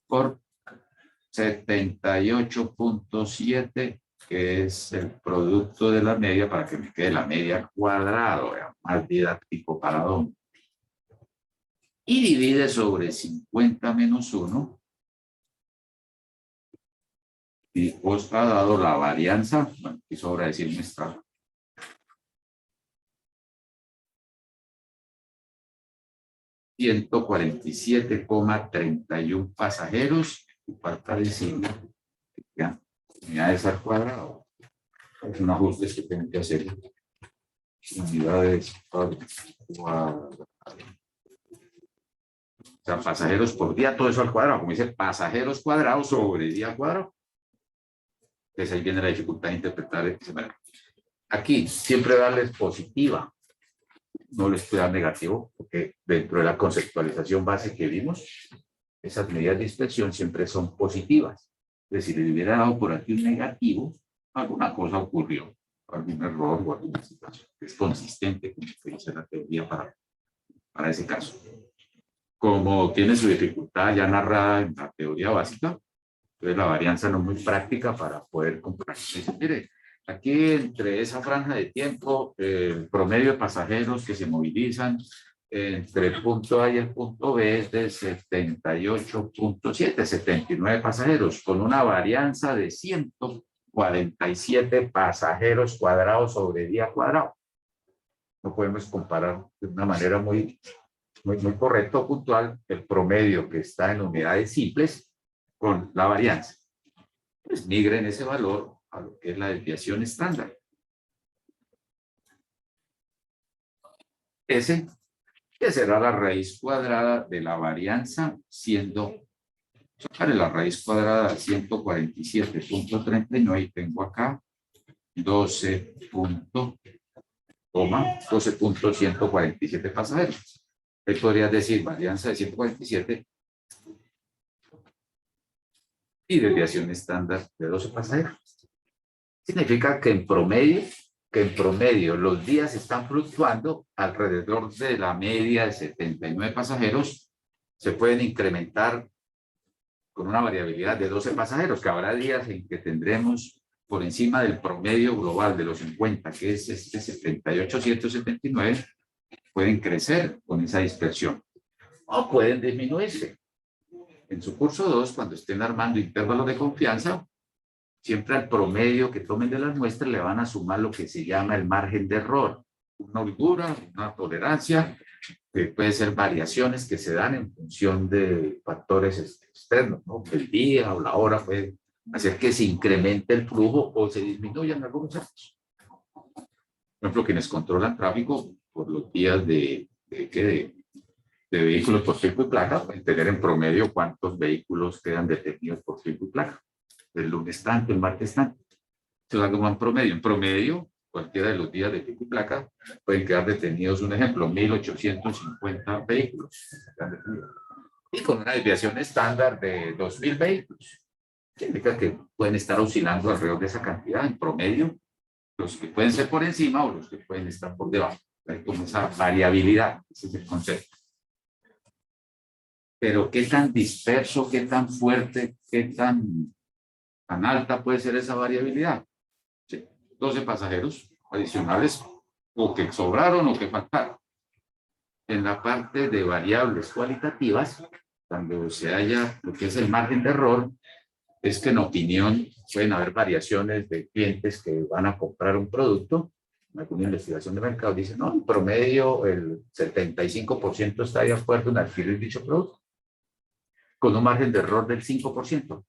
por 78.7, que es el producto de la media, para que me quede la media cuadrado, más didáctico para dónde. y divide sobre 50 menos 1 y os ha dado la varianza, bueno, aquí sobra decir nuestra, $147,31 pasajeros, y falta decir, ya, unidades al cuadrado. Es un ajuste que tienen que hacer. Unidades al cuadrado. O sea, pasajeros por día, todo eso al cuadrado, como dice, pasajeros cuadrados sobre día cuadrado. Entonces ahí viene la dificultad de interpretar. Aquí siempre darles positiva, no les puede dar negativo, porque dentro de la conceptualización base que vimos, esas medidas de dispersión siempre son positivas. Es decir, si le hubiera dado por aquí un negativo, alguna cosa ocurrió, algún error o alguna situación que es consistente con lo que dice la teoría para ese caso. Como tiene su dificultad ya narrada en la teoría básica, entonces la varianza no es muy práctica para poder comparar. Mire, aquí entre esa franja de tiempo, el promedio de pasajeros que se movilizan entre el punto A y el punto B es de 78.7, 79 pasajeros, con una varianza de 147 pasajeros cuadrados sobre día cuadrado. No podemos comparar de una manera muy correcta o puntual el promedio que está en unidades simples con la varianza. Pues migren ese valor a lo que es la desviación estándar. Ese que será la raíz cuadrada de la varianza, siendo, sacaré la raíz cuadrada de 147.39 y tengo acá 12.147 pasajeros. Ahí podrías decir varianza de 147 y desviación estándar de 12 pasajeros. Significa que en promedio los días están fluctuando alrededor de la media de 79 pasajeros, se pueden incrementar con una variabilidad de 12 pasajeros, que habrá días en que tendremos por encima del promedio global de los 50, que es este 78.179, pueden crecer con esa dispersión o pueden disminuirse. En su curso 2, cuando estén armando intervalos de confianza, siempre al promedio que tomen de las muestras le van a sumar lo que se llama el margen de error, una holgura, una tolerancia, que puede ser variaciones que se dan en función de factores externos, ¿no? El día o la hora puede hacer que se incremente el flujo o se disminuya en algunos casos. Por ejemplo, quienes controlan tráfico por los días de vehículos por pico y placa, pueden tener en promedio cuántos vehículos quedan detenidos por pico y placa. El lunes tanto, el martes tanto. Se da como en promedio, cualquiera de los días de pico y placa pueden quedar detenidos, un ejemplo, 1.850 vehículos. Y con una desviación estándar de 2.000 vehículos. Significa que pueden estar oscilando alrededor de esa cantidad en promedio, los que pueden ser por encima o los que pueden estar por debajo. Hay como esa variabilidad, ese es el concepto. Pero qué tan disperso, qué tan fuerte, qué tan alta puede ser esa variabilidad. Sí, 12 pasajeros adicionales, o que sobraron o que faltaron. En la parte de variables cualitativas, cuando se haya lo que es el margen de error, es que en opinión pueden haber variaciones de clientes que van a comprar un producto. En alguna investigación de mercado dicen, no, en promedio el 75% está de acuerdo en adquirir dicho producto, con un margen de error del 5%.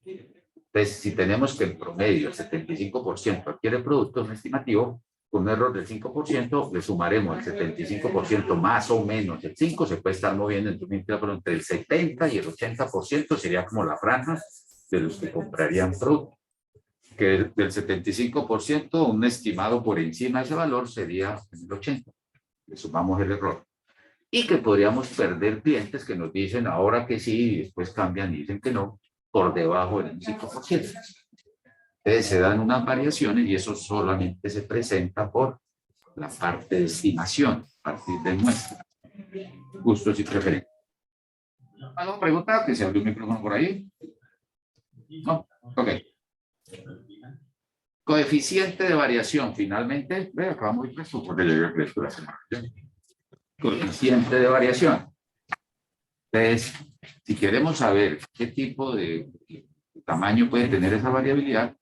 Entonces, si tenemos que en promedio el 75% adquiere producto, un estimativo, con un error del 5%, le sumaremos el 75% más o menos el 5%, se puede estar moviendo entre el 70% y el 80%, sería como la franja de los que comprarían producto. Que del 75%, un estimado por encima de ese valor sería el 80%. Le sumamos el error. Y que podríamos perder clientes que nos dicen ahora que sí, y después cambian y dicen que no, por debajo del 5%. Entonces se dan unas variaciones y eso solamente se presenta por la parte de estimación, a partir de muestra. Gustos y preferencias. ¿Alguna pregunta? ¿Que se abrió un micrófono por ahí? No, ok. Coeficiente de variación, finalmente, acabamos de presto porque yo había creído la semana. Coeficiente de variación. Entonces, si queremos saber qué tipo de tamaño puede tener esa variabilidad,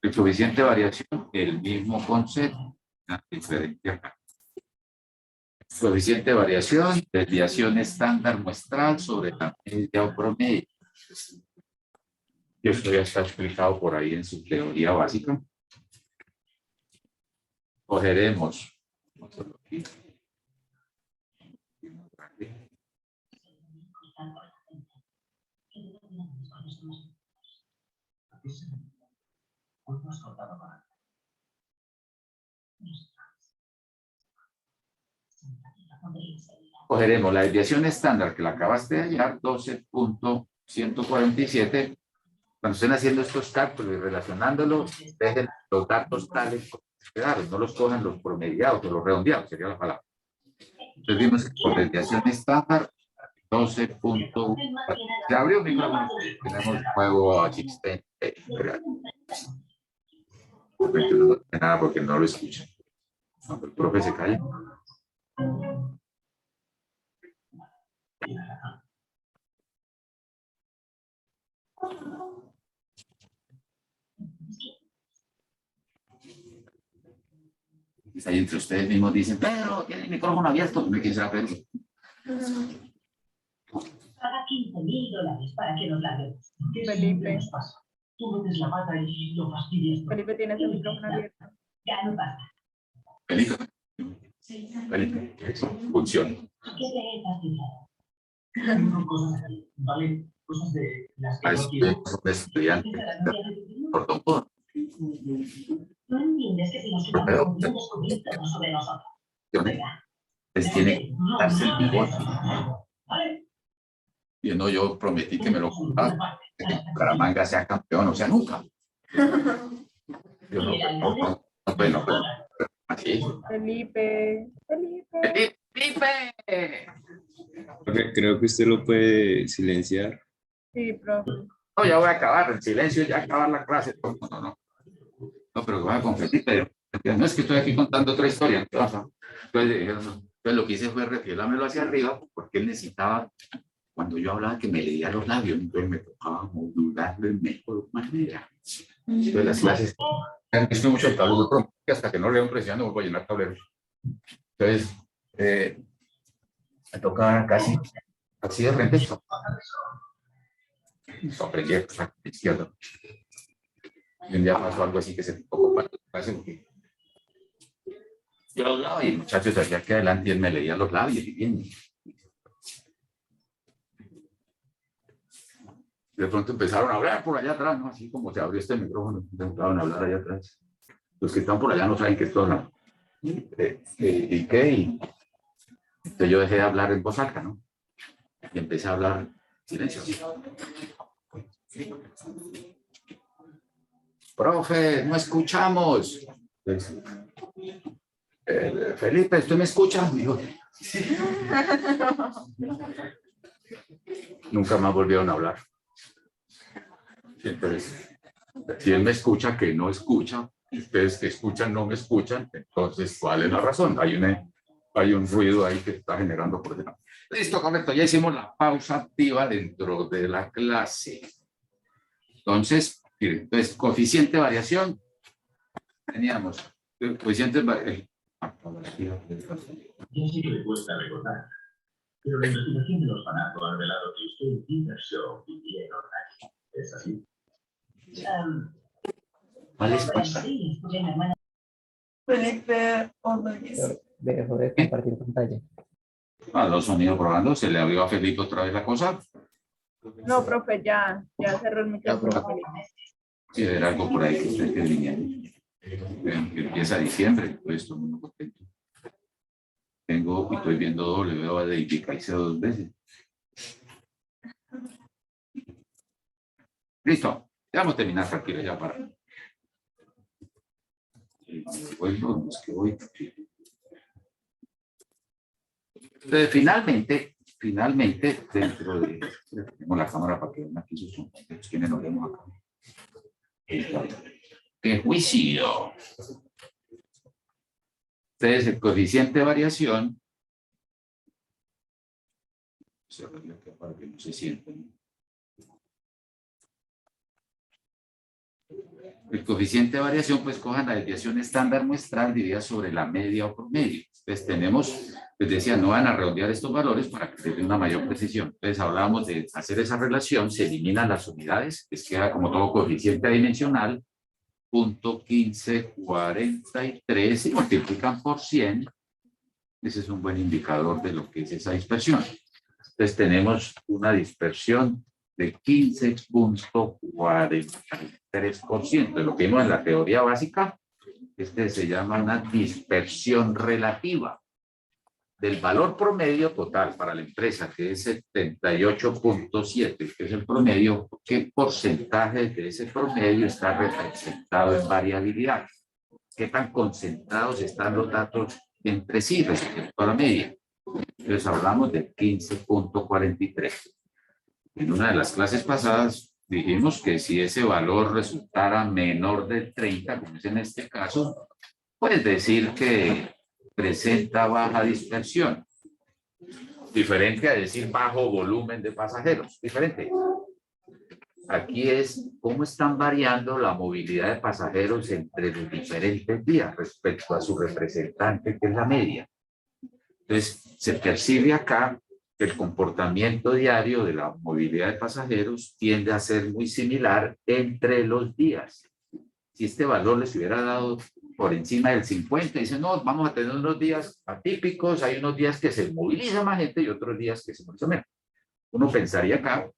el coeficiente de variación, el mismo concepto, diferente acá. Coeficiente de variación, desviación estándar muestral sobre la media o promedio. Y esto ya está explicado por ahí en su teoría básica. Cogeremos. Cogeremos la desviación estándar que la acabaste de hallar, 12.147. Cuando estén haciendo estos cálculos y relacionándolos, dejen los datos tales como quedaron, no los cojan los promediados o los redondeados, sería la palabra. Entonces vimos que por desviación estándar, 12. Se abrió un micrófono, tenemos nuevo asistente. No dice nada porque no lo escuchan. Cuando el profe se calla. Ahí entre ustedes mismos dicen, Pedro, tiene el micrófono abierto. No me quién será Pedro. Paga $15.000 para que nos larguemos. Felipe. Nos pasa. Tú metes la pata y lo fastidias. Felipe tiene su micrófono abierto. Ya no pasa. Felipe. Felipe. Funciona. ¿Qué te fastidiado? Son cosas así, ¿vale? Cosas de las que no quiero. Un estudiante. Perdón, por. No entiendes que si nos quedamos con un descubrir todo sobre nosotros. Les tiene que darse el mejor. ¿Vale? Y no, yo prometí que me lo contaba, que Bucaramanga sea campeón, o sea, nunca. Yo no, bueno, pues, así. Felipe. ¡Felipe! Creo que usted lo puede silenciar. Sí, profe. No, ya voy a acabar, en silencio, ya acabar la clase. No, pero voy a confesar, pero no es que estoy aquí contando otra historia. Entonces lo que hice fue refielámelo hacia arriba, porque él necesitaba, cuando yo hablaba, que me leía los labios, entonces me tocaba modular de mejor manera. Entonces las clases, han visto mucho el tablero, que hasta que no leo impresión no vuelvo a llenar tableros. Entonces, me tocaba casi así de frente. Aprendí a la izquierda. Y un día pasó algo así que se tocó para la clase, porque yo hablaba y el muchacho se hacía aquí adelante y él me leía los labios y bien. De pronto empezaron a hablar por allá atrás, ¿no? Así como se abrió este micrófono, empezaron a hablar allá atrás. Los que están por allá no saben que esto no. ¿Y qué? Y entonces yo dejé de hablar en voz alta, ¿no? Y empecé a hablar en silencio. Profe, no escuchamos. Felipe, ¿usted me escucha? Dijo. Nunca más volvieron a hablar. Entonces, si él me escucha, que no escucha, y ustedes que escuchan no me escuchan, entonces, ¿cuál es la razón? Hay un ruido ahí que está generando problemas. Listo, correcto, ya hicimos la pausa activa dentro de la clase. Entonces, coeficiente de variación, teníamos coeficiente de variación. Yo sé que le cuesta recordar, pero la investigación de los fanatos ha revelado que usted y Peter Shaw vivieron aquí. ¿Es así? ¿Cuál es cuesta? Sí, escuché a mi hermana. Felipe Ordóñez. Dejo de compartir pantalla. Los sonidos probando, se le abrió a Felipe otra vez la cosa. No, profe, ya cerró el micrófono. Felipe. Sí, era algo por ahí que usted que viniendo. Empieza diciembre, pues estoy muy contento. Tengo, y estoy viendo doble, veo a David Caicedo 2 veces. Listo, ya vamos a terminar tranquilo ya para. Bueno, es que voy. Entonces, finalmente, dentro de. Tenemos la cámara para que vean aquí sus sonidos, quienes nos vemos acá. ¡Qué juicio! Entonces, el coeficiente de variación cerrarle acá para que no se sienten. El coeficiente de variación, pues cojan la desviación estándar muestral dividida sobre la media o promedio. Entonces tenemos, les decía, no van a redondear estos valores para que tengan una mayor precisión. Entonces hablábamos de hacer esa relación, se eliminan las unidades, les queda como todo coeficiente adimensional, 0.1543 y multiplican por 100. Ese es un buen indicador de lo que es esa dispersión. Entonces tenemos una dispersión de 15.43%. De lo que vimos en la teoría básica, se llama una dispersión relativa del valor promedio total para la empresa, que es 78.7, que es el promedio. ¿Qué porcentaje de ese promedio está representado en variabilidad? ¿Qué tan concentrados están los datos entre sí respecto a la media? Entonces hablamos de 15.43. En una de las clases pasadas dijimos que si ese valor resultara menor del 30, como es en este caso, puedes decir que presenta baja dispersión. Diferente a decir bajo volumen de pasajeros. Diferente. Aquí es cómo están variando la movilidad de pasajeros entre los diferentes días respecto a su representante, que es la media. Entonces, se percibe acá que el comportamiento diario de la movilidad de pasajeros tiende a ser muy similar entre los días. Si este valor les hubiera dado por encima del 50, dicen, no, vamos a tener unos días atípicos, hay unos días que se moviliza más gente y otros días que se moviliza menos. Uno pensaría acá,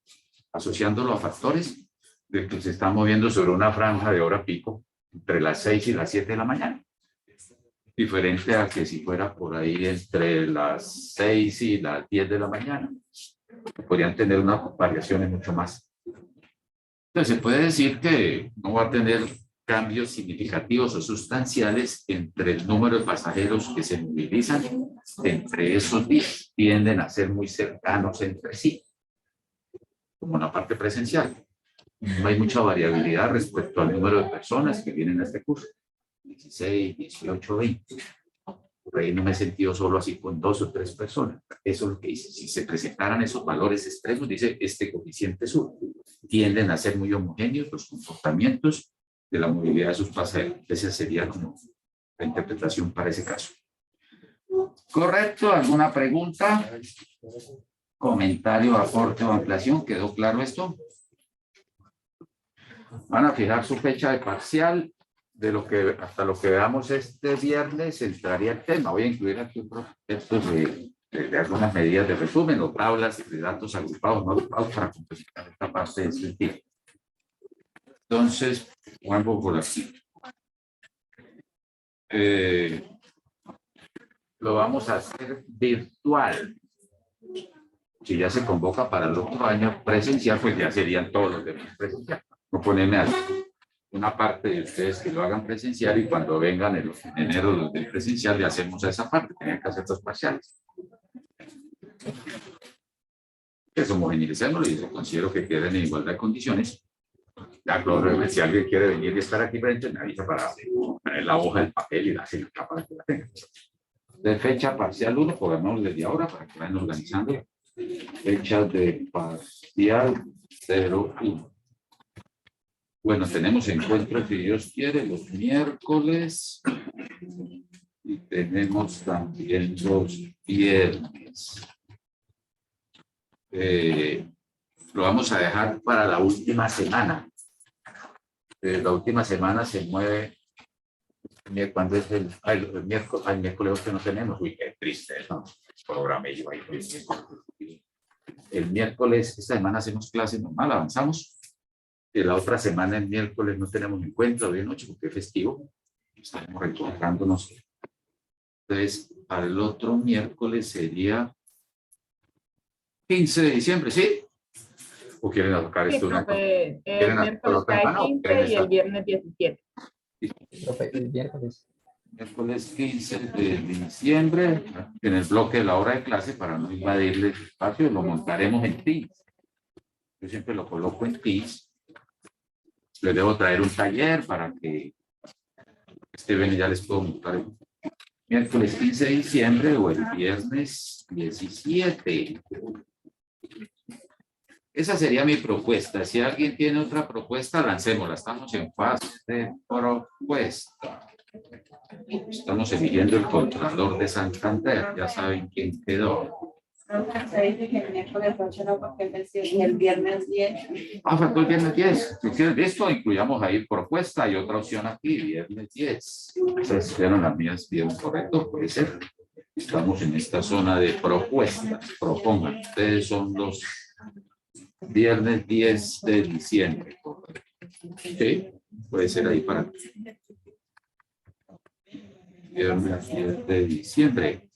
asociándolo a factores, de que se está moviendo sobre una franja de hora pico entre las 6 y las 7 de la mañana. Diferente a que si fuera por ahí entre las 6 y las 10 de la mañana. Podrían tener unas variaciones mucho más. Entonces se puede decir que no va a tener cambios significativos o sustanciales entre el número de pasajeros que se movilizan entre esos días. Tienden a ser muy cercanos entre sí, como una parte presencial. No hay mucha variabilidad respecto al número de personas que vienen a este curso. 16, 18, 20. Por ahí no me he sentido solo así con 2 o 3 personas. Eso es lo que dice. Si se presentaran esos valores extremos, dice este coeficiente sur, tienden a ser muy homogéneos los comportamientos de la movilidad de sus pasajeros. Esa sería como la interpretación para ese caso. ¿Correcto? ¿Alguna pregunta? ¿Comentario, aporte o ampliación? ¿Quedó claro esto? Van a fijar su fecha de parcial. De lo que hasta lo que veamos este viernes entraría el tema. Voy a incluir aquí otros textos de algunas medidas de resumen o tablas de datos agrupados, no agrupados, para completar esta parte de este tipo. Entonces, vuelvo por aquí. Lo vamos a hacer virtual. Si ya se convoca para el otro año presencial, pues ya serían todos los demás presencial. No ponerme así. Una parte de ustedes que lo hagan presencial y cuando vengan en enero los del presencial le hacemos a esa parte, tenían que hacer los parciales. Es homogeneizarlo y yo considero que queden en igualdad de condiciones. Ya, si alguien quiere venir y estar aquí frente, me avisa para poner la hoja, el papel y la cita para que la tengan. De fecha parcial 1, programamos desde ahora para que vayan organizando. Fecha de parcial 01. Bueno, tenemos encuentros, si Dios quiere, los miércoles y tenemos también los viernes. Lo vamos a dejar para la última semana. La última semana se mueve. ¿Cuándo es el miércoles? El miércoles que no tenemos. Uy, qué triste, ¿no? Programé yo ahí. El miércoles, esta semana hacemos clase normal, avanzamos. Y la otra semana, el miércoles, no tenemos encuentro de noche porque es festivo. Estamos reencontrándonos. Entonces, para el otro miércoles sería 15 de diciembre, ¿sí? ¿O quieren alocar esto? Sí, profe, el miércoles cae 15 y el viernes 17. Profe, el miércoles. Miércoles 15 de diciembre, en el bloque de la hora de clase, para no invadirle el espacio, lo montaremos en Teams. Yo siempre lo coloco en Teams. Les debo traer un taller para que ven y ya les puedo montar el miércoles 15 de diciembre o el viernes 17. Esa sería mi propuesta. Si alguien tiene otra propuesta, lancémosla. Estamos en fase de propuesta. Estamos eligiendo el Contralor de Santander. Ya saben quién quedó. Se dice que el miércoles 8 no, porque el viernes 10. Ah, faltó el viernes 10. Si quieres esto, incluyamos ahí propuesta y otra opción aquí, viernes 10. Esas fueron las mías bien correcto, puede ser. Estamos en esta zona de propuestas. Propongan. Ustedes son los viernes 10 de diciembre. Sí, puede ser ahí para viernes 10 de diciembre.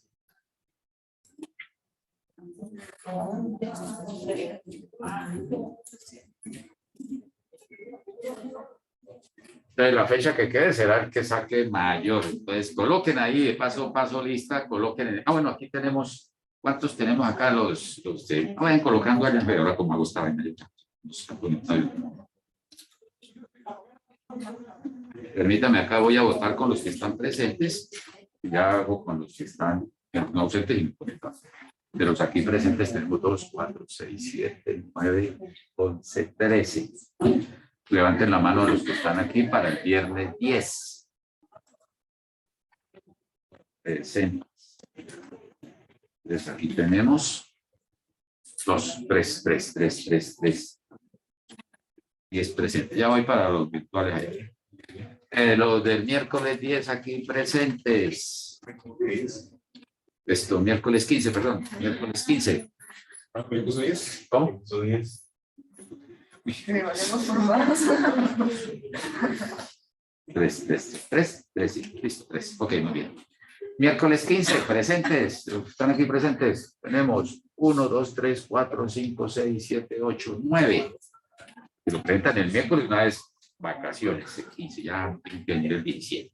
Entonces, la fecha que quede será el que saque mayor. Entonces, coloquen ahí, paso a paso lista, coloquen. Bueno, aquí tenemos, ¿cuántos tenemos acá? Los de, vayan colocando allá, pero ahora como me gusta, permítame, acá voy a votar con los que están presentes. Ya hago con los que están no ausentes y conectados. De los aquí presentes tenemos 2, 4, 6, 7, 9, 11, 13. Levanten la mano los que están aquí para el viernes 10. Presentes. Entonces aquí tenemos 2, 3, 10 presentes. Ya voy para los virtuales ahí. Los del miércoles 10 aquí presentes. Esto, miércoles 15, perdón. Miércoles 15. ¿Cómo? 3, listo, 3. Ok, muy bien. Miércoles 15, presentes. ¿Están aquí presentes? Tenemos 1, 2, 3, 4, 5, 6, 7, 8, 9. Si lo presentan el miércoles, una vez vacaciones. El 15, ya tienen que venir el 17.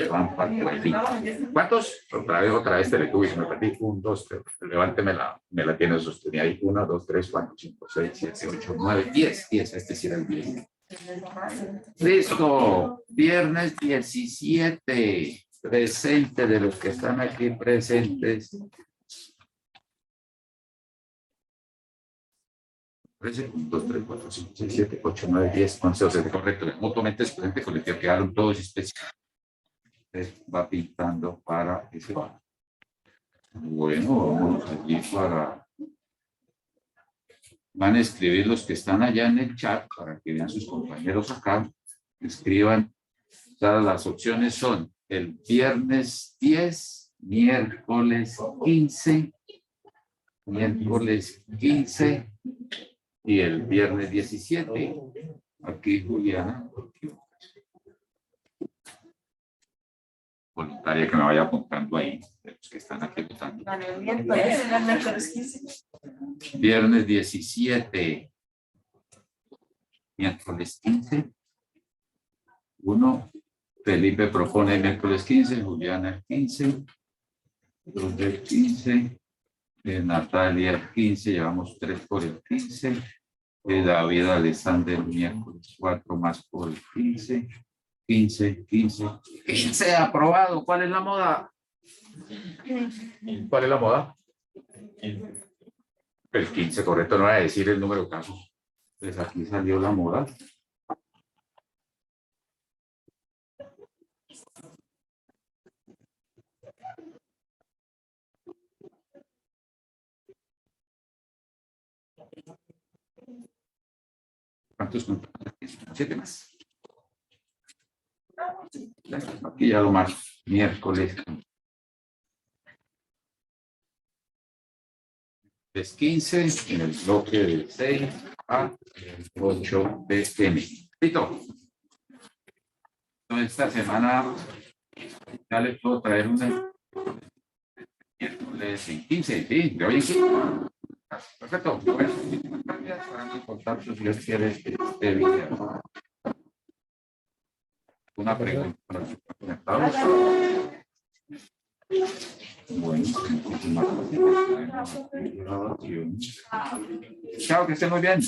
Van para el 20. ¿Cuántos? Otra vez Teletubbies, me perdí. 1, 2, 3. Levánteme me la tiene sostenida ahí. 1, 2, 3, 4, 5, 6, 7, 8, 9, 10. 10, este sí era el 10. Listo. Viernes 17. Presente de los que están aquí presentes. 1, 2, 3, 4, 5, 6, 7, 8, 9, 10, 11, 12. Correcto. Mutuamente estudiante colectivo quedaron todos especiales. Va pintando para ese va. Bueno, vamos allí para. Van a escribir los que están allá en el chat para que vean sus compañeros acá. Escriban. Todas las opciones son el viernes 10, miércoles 15, miércoles 15 y el viernes 17. Aquí Juliana. Voluntaria que me vaya apuntando ahí, de los que están aquí votando. Viernes 17, miércoles 15. 1, Felipe propone miércoles 15, Juliana el 15, 2 del 15, Natalia el 15, llevamos 3 por el 15, David Alexander miércoles 4 más por el 15. 15 aprobado. ¿Cuál es la moda? ¿Cuál es la moda? El 15, correcto, no voy a decir el número de casos. Pues aquí salió la moda. ¿Cuántos contados? 7 más. Aquí ya lo más, miércoles. Es 15 en el bloque de 6 a 8 pm. ¿Listo? Entonces, esta semana ya les puedo traer una miércoles en 15, ¿sí? ¿De hoy en 15? Perfecto. Bueno, gracias. Para mi contacto, si Dios quiere, este video. Una pregunta para los conectados. Bueno, chao, que estén muy bien.